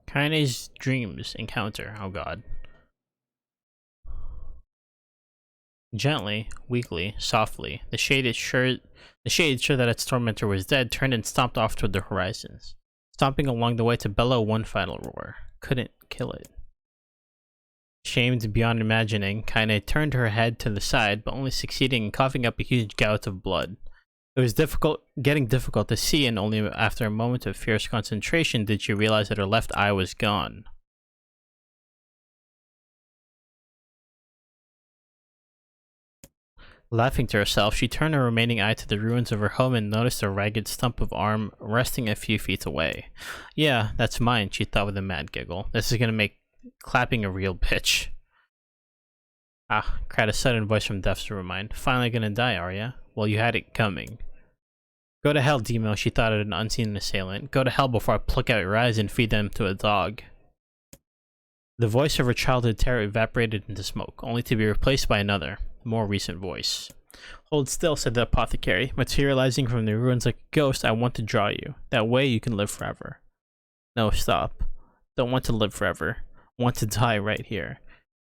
Kane's dreams encounter. Oh God. Gently, weakly, softly, the shade, sure that its tormentor was dead, turned and stomped off toward the horizons, stomping along the way to bellow one final roar. Couldn't kill it. Shamed beyond imagining, Kaine turned her head to the side, but only succeeding in coughing up a huge gout of blood. It was getting difficult to see, and only after a moment of fierce concentration did she realize that her left eye was gone. Laughing to herself, she turned her remaining eye to the ruins of her home and noticed a ragged stump of arm resting a few feet away. Yeah, that's mine, she thought with a mad giggle. This is gonna make clapping a real bitch. Ah, cried a sudden voice from depths of her mind. Finally gonna die, are ya? Well, you had it coming. Go to hell, Demo, she thought at an unseen assailant. Go to hell before I pluck out your eyes and feed them to a dog. The voice of her childhood terror evaporated into smoke, only to be replaced by another, more recent voice. Hold still, said the apothecary, materializing from the ruins like a ghost. I want to draw you. That way you can live forever. No, stop. Don't want to live forever. Want to die right here.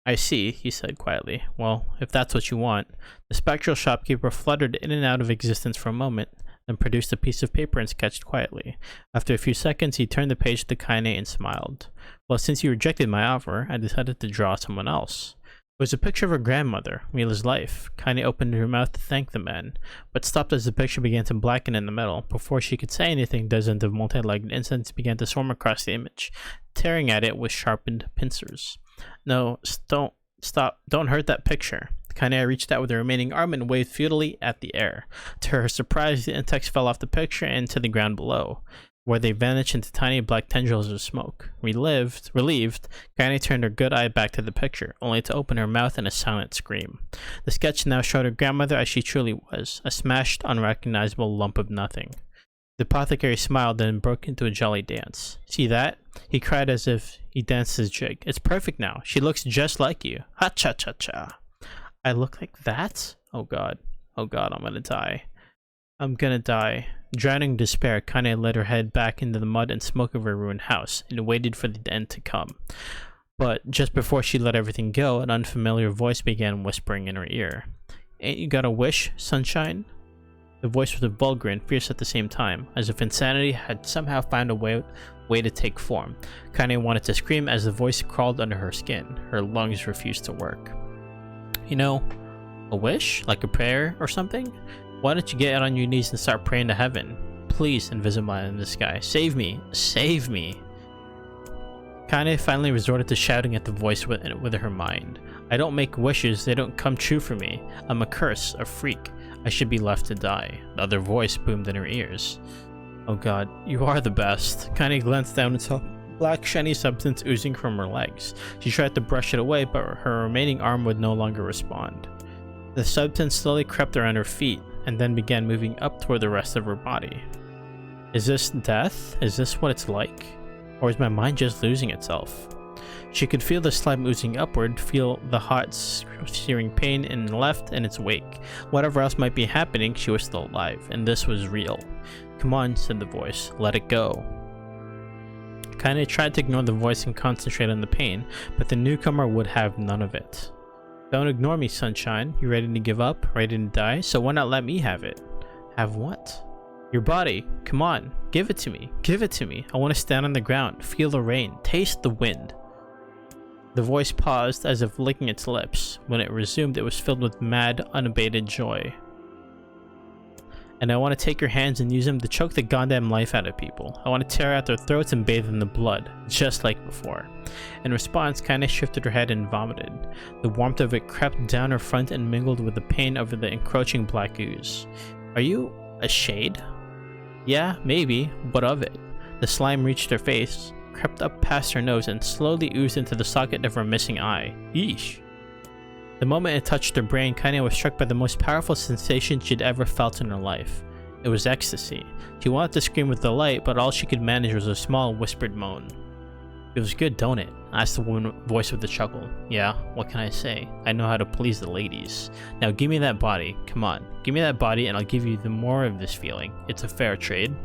I see, he said quietly. Well, if that's what you want. The spectral shopkeeper fluttered in and out of existence for a moment, then produced a piece of paper and sketched quietly. After a few seconds, he turned the page to Kaine and smiled. Well, since you rejected my offer, I decided to draw someone else. It was a picture of her grandmother, Mila's life. Kaine opened her mouth to thank the man, but stopped as the picture began to blacken in the middle. Before she could say anything, dozens of multi-legged insects began to swarm across the image, tearing at it with sharpened pincers. No, don't hurt that picture. Kaine reached out with the remaining arm and waved futilely at the air. To her surprise, the insects fell off the picture and to the ground below, where they vanished into tiny black tendrils of smoke. Relieved, Kaine turned her good eye back to the picture, only to open her mouth in a silent scream. The sketch now showed her grandmother as she truly was, a smashed, unrecognizable lump of nothing. The apothecary smiled and broke into a jolly dance. See that? He cried as if he danced his jig. It's perfect now. She looks just like you. Ha-cha-cha-cha. I look like that? Oh god. Oh god, I'm gonna die. I'm gonna die. Drowning in despair, Kaine led her head back into the mud and smoke of her ruined house, and waited for the end to come. But just before she let everything go, an unfamiliar voice began whispering in her ear. Ain't you got a wish, sunshine? The voice was vulgar and fierce at the same time, as if insanity had somehow found a way to take form. Kaine wanted to scream as the voice crawled under her skin. Her lungs refused to work. You know, a wish? Like a prayer or something? Why don't you get on your knees and start praying to heaven? Please, invisible man in the sky, save me! Save me! Kaine finally resorted to shouting at the voice with her mind. I don't make wishes, they don't come true for me. I'm a curse, a freak. I should be left to die. The other voice boomed in her ears. Oh god, you are the best. Kaine glanced down and saw black shiny substance oozing from her legs. She tried to brush it away, but her remaining arm would no longer respond. The substance slowly crept around her feet, and then began moving up toward the rest of her body. Is this death? Is this what it's like? Or is my mind just losing itself? She could feel the slime oozing upward, feel the hot, searing pain in the left in its wake. Whatever else might be happening, she was still alive, and this was real. Come on, said the voice. Let it go. Kaine tried to ignore the voice and concentrate on the pain, but the newcomer would have none of it. Don't ignore me, sunshine. You ready to give up? Ready to die? So why not let me have it? Have what? Your body. Come on. Give it to me. Give it to me. I want to stand on the ground, feel the rain, taste the wind. The voice paused as if licking its lips. When it resumed, it was filled with mad, unabated joy. And I want to take your hands and use them to choke the goddamn life out of people. I want to tear out their throats and bathe in the blood, just like before. In response, Kaine shifted her head and vomited. The warmth of it crept down her front and mingled with the pain of the encroaching black ooze. Are you a shade? Yeah, maybe. What of it? The slime reached her face, crept up past her nose, and slowly oozed into the socket of her missing eye. Yeesh. The moment it touched her brain, Kaine was struck by the most powerful sensation she'd ever felt in her life. It was ecstasy. She wanted to scream with delight, but all she could manage was a small, whispered moan. Feels good, don't it? Asked the woman voice with a chuckle. Yeah, what can I say? I know how to please the ladies. Now give me that body. Come on. Give me that body and I'll give you the more of this feeling. It's a fair trade.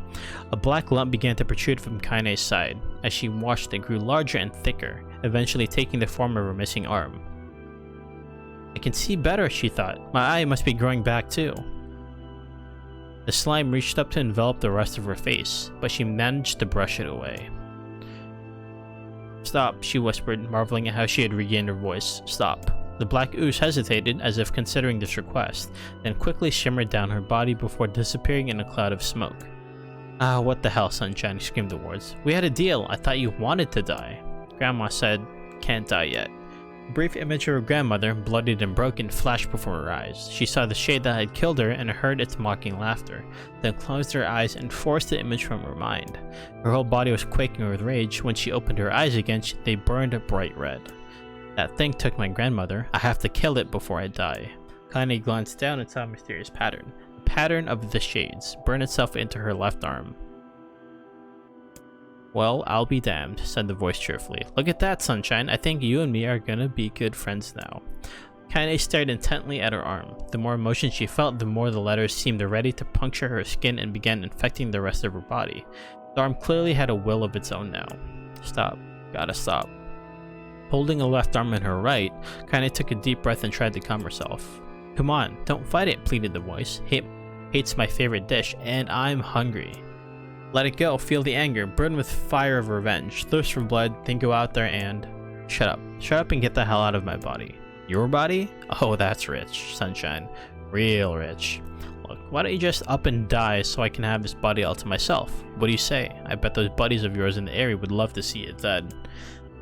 A black lump began to protrude from Kaine's side. As she watched, it grew larger and thicker, eventually taking the form of her missing arm. I can see better, she thought. My eye must be growing back too. The slime reached up to envelop the rest of her face, but she managed to brush it away. Stop, she whispered, marveling at how she had regained her voice. Stop. The black ooze hesitated, as if considering this request, then quickly shimmered down her body before disappearing in a cloud of smoke. Ah, what the hell, Sunshine, screamed the wards. We had a deal. I thought you wanted to die. Grandma said, can't die yet. A brief image of her grandmother, bloodied and broken, flashed before her eyes. She saw the shade that had killed her and heard its mocking laughter, then closed her eyes and forced the image from her mind. Her whole body was quaking with rage. When she opened her eyes again, they burned a bright red. That thing took my grandmother. I have to kill it before I die. Kaine glanced down and saw a mysterious pattern. The pattern of the shades burned itself into her left arm. Well, I'll be damned, said the voice cheerfully. Look at that, Sunshine. I think you and me are gonna be good friends now. Kaine stared intently at her arm. The more emotion she felt, the more the letters seemed ready to puncture her skin and began infecting the rest of her body. The arm clearly had a will of its own now. Stop. Gotta stop. Holding a left arm in her right, Kaine took a deep breath and tried to calm herself. Come on, don't fight it, pleaded the voice. Hate's my favorite dish, and I'm hungry. Let it go, feel the anger, burn with fire of revenge, thirst for blood, then go out there and... Shut up. Shut up and get the hell out of my body. Your body? Oh, that's rich, Sunshine. Real rich. Look, why don't you just up and die so I can have this body all to myself? What do you say? I bet those buddies of yours in the area would love to see it dead.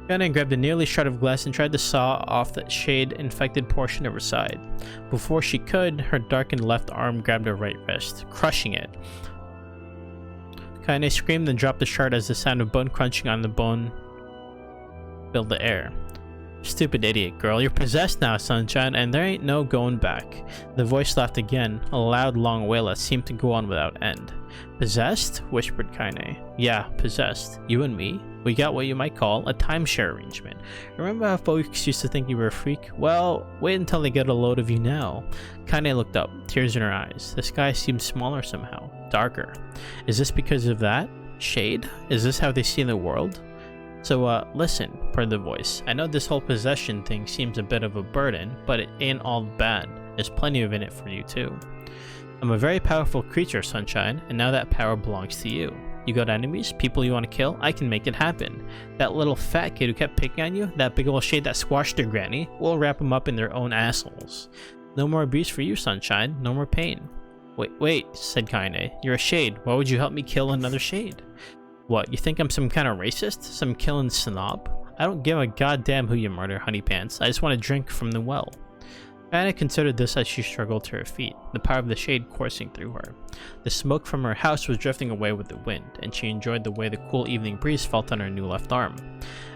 Kaine grabbed a nearly shard of glass and tried to saw off that shade-infected portion of her side. Before she could, her darkened left arm grabbed her right wrist, crushing it. Kaine screamed and dropped the shard as the sound of bone crunching on the bone filled the air. Stupid idiot, girl. You're possessed now, Sunshine, and there ain't no going back. The voice laughed again, a loud, long wail that seemed to go on without end. Possessed? Whispered Kaine. Yeah, possessed. You and me? We got what you might call a timeshare arrangement. Remember how folks used to think you were a freak? Well, wait until they get a load of you now. Kaine looked up, tears in her eyes. The sky seemed smaller somehow, darker. Is this because of that? Shade? Is this how they see the world? So, listen, purred the voice. I know this whole possession thing seems a bit of a burden, but it ain't all bad. There's plenty of it for you too. I'm a very powerful creature, Sunshine, and now that power belongs to you. You got enemies, people you want to kill, I can make it happen. That little fat kid who kept picking on you, that big old shade that squashed their granny, we'll wrap them up in their own assholes. No more abuse for you, Sunshine, no more pain. Wait, said Kaine. You're a shade, why would you help me kill another shade? What, you think I'm some kind of racist? Some killing snob? I don't give a goddamn who you murder, honey pants. I just want to drink from the well. Kaine considered this as she struggled to her feet, the power of the shade coursing through her. The smoke from her house was drifting away with the wind, and she enjoyed the way the cool evening breeze felt on her new left arm.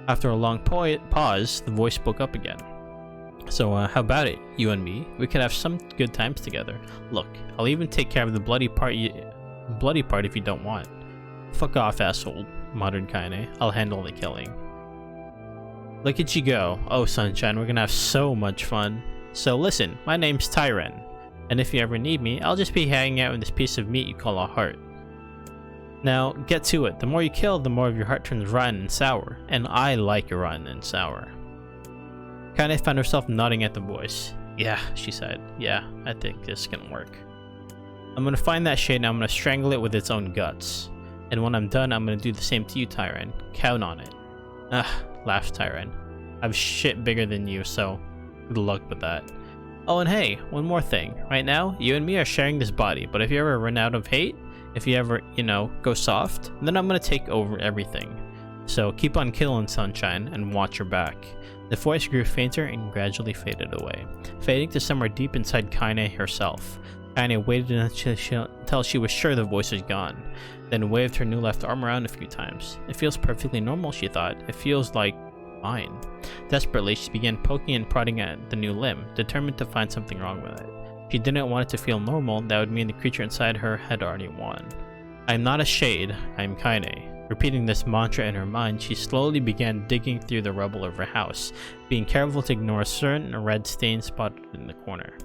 After a long pause, the voice spoke up again. So, how about it, you and me? We could have some good times together. Look, I'll even take care of the bloody part if you don't want. Fuck off, asshole, muttered Kaine. I'll handle the killing. Look at you go. Oh, Sunshine, we're gonna have so much fun. So listen, my name's Tyren, and if you ever need me, I'll just be hanging out in this piece of meat you call a heart. Now, get to it. The more you kill, the more of your heart turns rotten and sour, and I like rotten and sour. Kaine found herself nodding at the voice. Yeah, she said. Yeah, I think this can work. I'm gonna find that shade and I'm gonna strangle it with its own guts. And when I'm done, I'm gonna do the same to you, Tyren. Count on it. Laughed Tyren. I've shit bigger than you, so good luck with that. Oh, and hey, one more thing. Right now, you and me are sharing this body, but if you ever run out of hate, if you ever, go soft, then I'm gonna take over everything. So keep on killing, Sunshine, and watch your back. The voice grew fainter and gradually faded away, fading to somewhere deep inside Kaine herself. Kaine waited until she was sure the voice was gone, then waved her new left arm around a few times. It feels perfectly normal, she thought. It feels like fine. Desperately, she began poking and prodding at the new limb, determined to find something wrong with it. She didn't want it to feel normal. That would mean the creature inside her had already won. I am not a shade, I am Kaine. Repeating this mantra in her mind, she slowly began digging through the rubble of her house, being careful to ignore a certain red stain spotted in the corner.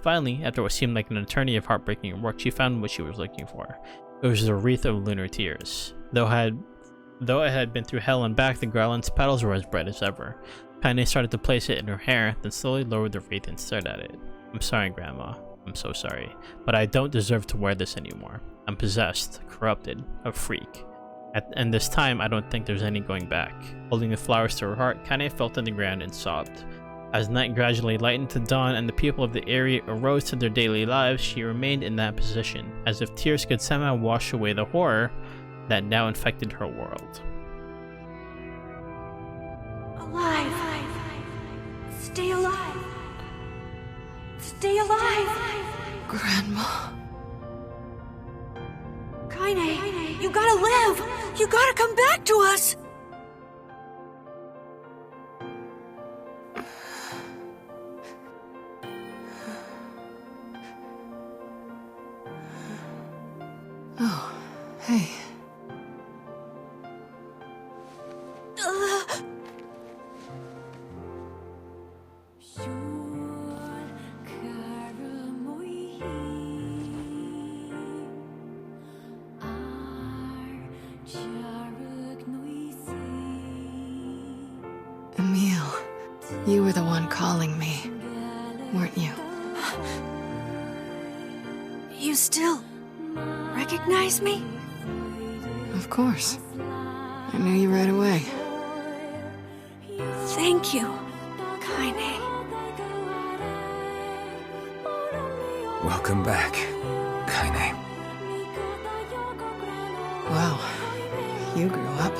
Finally, after what seemed like an eternity of heartbreaking work, she found what she was looking for. It was a wreath of lunar tears. Though it had been through hell and back, the garland's petals were as bright as ever. Kaine started to place it in her hair, then slowly lowered the wreath and stared at it. I'm sorry, Grandma. I'm so sorry. But I don't deserve to wear this anymore. I'm possessed, corrupted, a freak. And this time, I don't think there's any going back. Holding the flowers to her heart, Kaine fell to the ground and sobbed. As night gradually lightened to dawn and the people of the area arose to their daily lives, she remained in that position, as if tears could somehow wash away the horror that now infected her world. Alive! Stay alive! Stay alive! Grandma. Kaine, you gotta live! You gotta come back to us! Oh, hey. Emil, you were the one calling me, weren't you? You still recognize me? Of course. I knew you right away. Thank you, Kaine. Welcome back, Kaine. Wow, you grew up.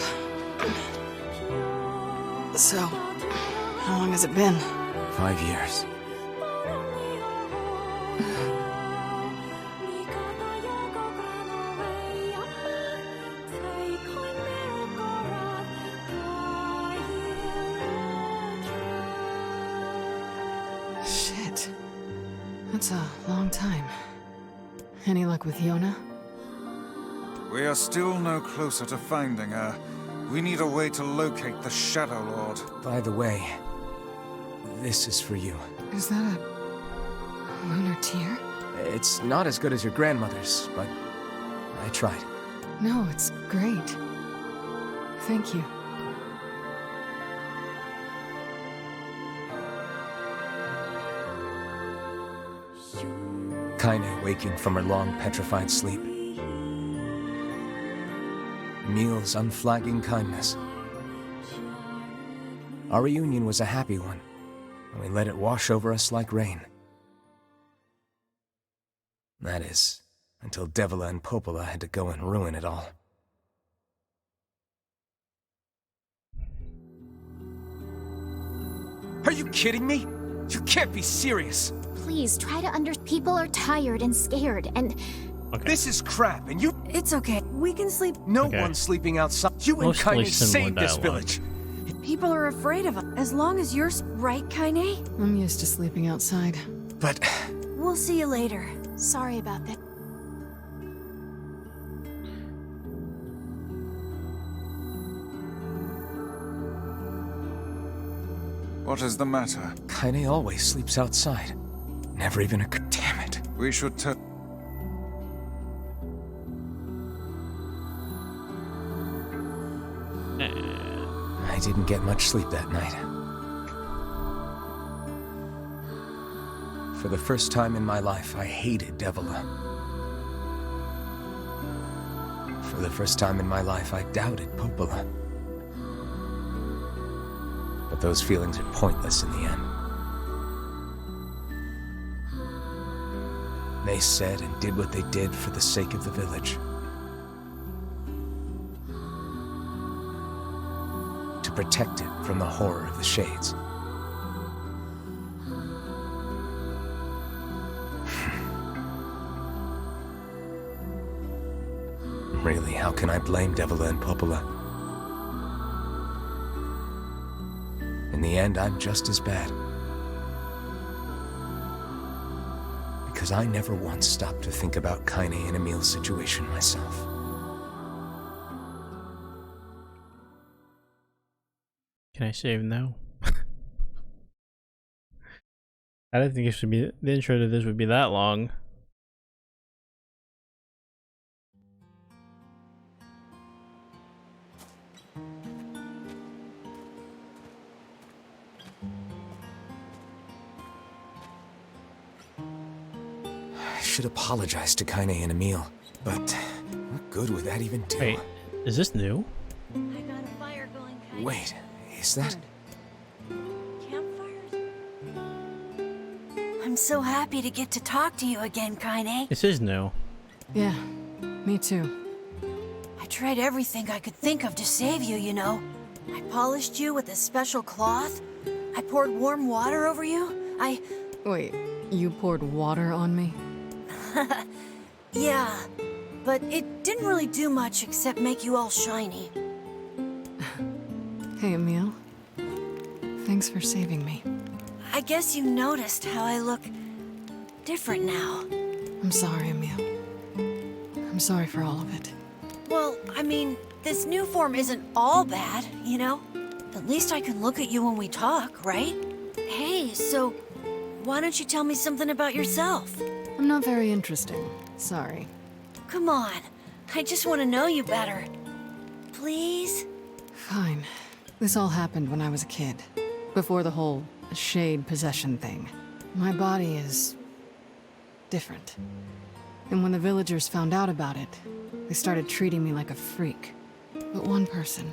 So, how long has it been? 5 years. Shit. That's a long time. Any luck with Yona? We are still no closer to finding her. We need a way to locate the Shadow Lord. By the way, this is for you. Is that a lunar tear? It's not as good as your grandmother's, but I tried. No, it's great. Thank you. Kaine waking from her long, petrified sleep. Emil's unflagging kindness. Our reunion was a happy one, and we let it wash over us like rain. That is, until Devila and Popola had to go and ruin it all. Are you kidding me? You can't be serious! Please, try to People are tired and scared, and... Okay. This is crap, and you... It's okay. We can sleep. No Okay. one's sleeping outside. You and Mostly Kaine similar saved this dialogue. village. People are afraid of us. As long as you're right, Kaine? I'm used to sleeping outside. But... We'll see you later. Sorry about that. What is the matter? Kaine always sleeps outside. Never even a... Damn it. We should I didn't get much sleep that night. For the first time in my life, I hated Devila. For the first time in my life, I doubted Popola. But those feelings are pointless in the end. They said and did what they did for the sake of the village. To protect it from the horror of the Shades. Really, how can I blame Devila and Popola? In the end, I'm just as bad. Because I never once stopped to think about Kaine and Emil's situation myself. Can I save now? I didn't think it should be the intro to this would be that long. should apologize to Kaine and Emil, but what good would that even do? Wait, is this new? I got a fire going, Kaine. Wait, is that? Campfires? I'm so happy to get to talk to you again, Kaine. This is new. Yeah, me too. I tried everything I could think of to save you, you know. I polished you with a special cloth. I poured warm water over you. Wait, you poured water on me? Yeah, but it didn't really do much except make you all shiny. Hey, Emil. Thanks for saving me. I guess you noticed how I look different now. I'm sorry, Emil. I'm sorry for all of it. Well, I mean, this new form isn't all bad, you know? At least I can look at you when we talk, right? Hey, so why don't you tell me something about yourself? I'm not very interesting. Sorry. Come on, I just want to know you better. Please? Fine. This all happened when I was a kid. Before the whole shade possession thing. My body is different. And when the villagers found out about it, they started treating me like a freak. But one person,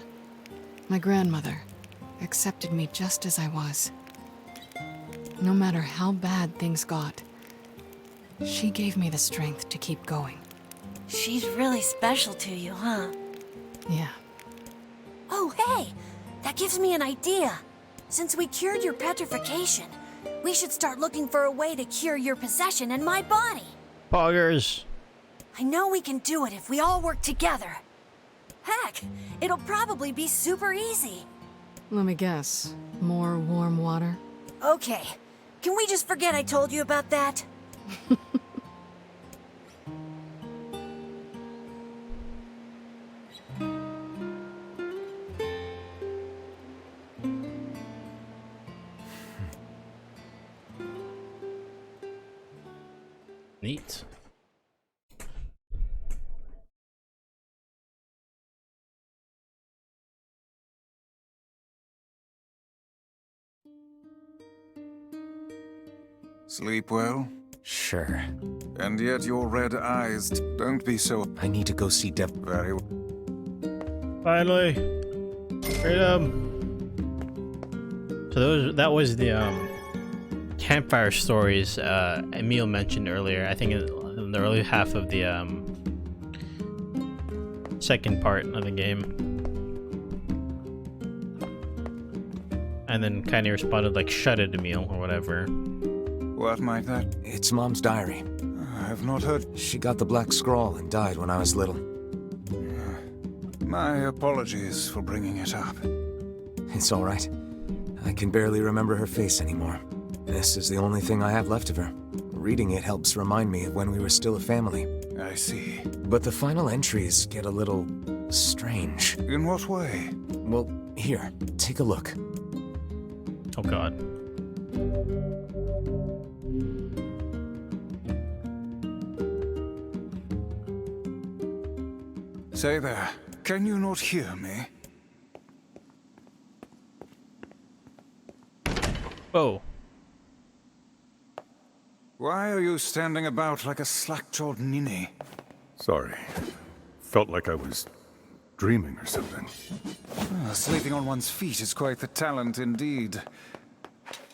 my grandmother, accepted me just as I was. No matter how bad things got, she gave me the strength to keep going. She's really special to you, huh? Yeah. Oh, hey! That gives me an idea. Since we cured your petrification, we should start looking for a way to cure your possession and my body. Poggers. I know we can do it if we all work together. Heck, it'll probably be super easy. Let me guess. More warm water? Okay, can we just forget I told you about that? Neat. Sleep well? Sure. And yet your red eyes don't be so... I need to go see Dev. Very well. Finally. Freedom. So that was the campfire stories Emil mentioned earlier. I think in the early half of the second part of the game. And then kind of responded like, shut it, Emil, or whatever. What might that... It's Mom's diary. I have not heard... She got the black scrawl and died when I was little. My apologies for bringing it up. It's all right. I can barely remember her face anymore. This is the only thing I have left of her. Reading it helps remind me of when we were still a family. I see. But the final entries get a little... strange. In what way? Well, here, take a look. Oh god. Say there, can you not hear me? Whoa. Why are you standing about like a slack-jawed ninny? Sorry. Felt like I was dreaming or something. Sleeping on one's feet is quite the talent indeed.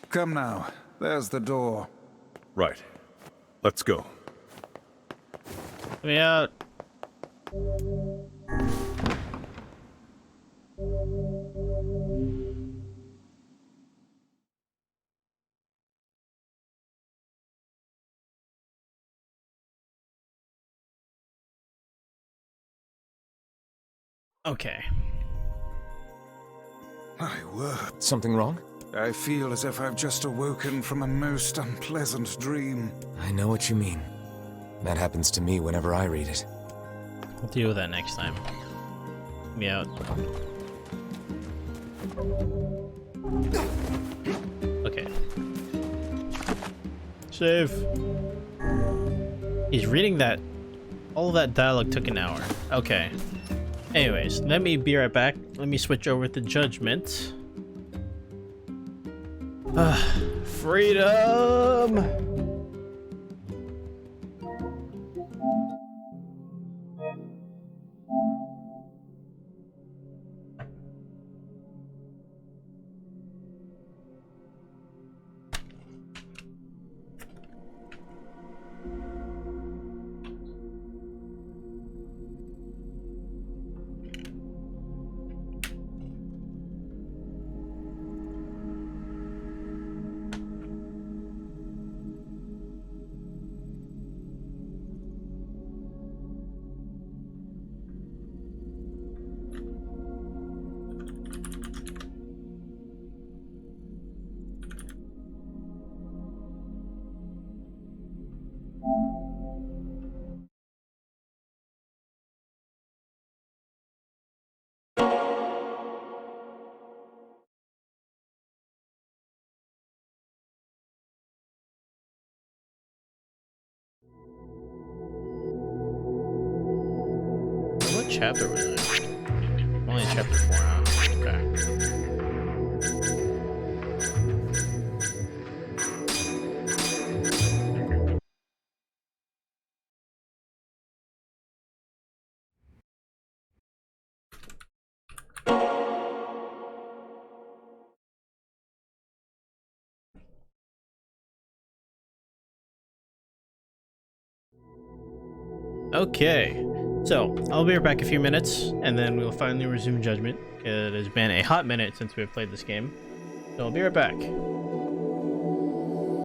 Come now, there's the door. Right. Let's go. Let me out. Okay. My word. Something wrong? I feel as if I've just awoken from a most unpleasant dream. I know what you mean. That happens to me whenever I read it. I'll deal with that next time. Let me out. Okay. Save. He's reading that. All of that dialogue took an hour. Okay. Anyways, let me be right back. Let me switch over to Judgment. Freedom! chapter was it? Only chapter 4, huh? Okay. Okay, so I'll be right back a few minutes, and then we'll finally resume Judgment. It has been a hot minute since we've played this game, so I'll be right back.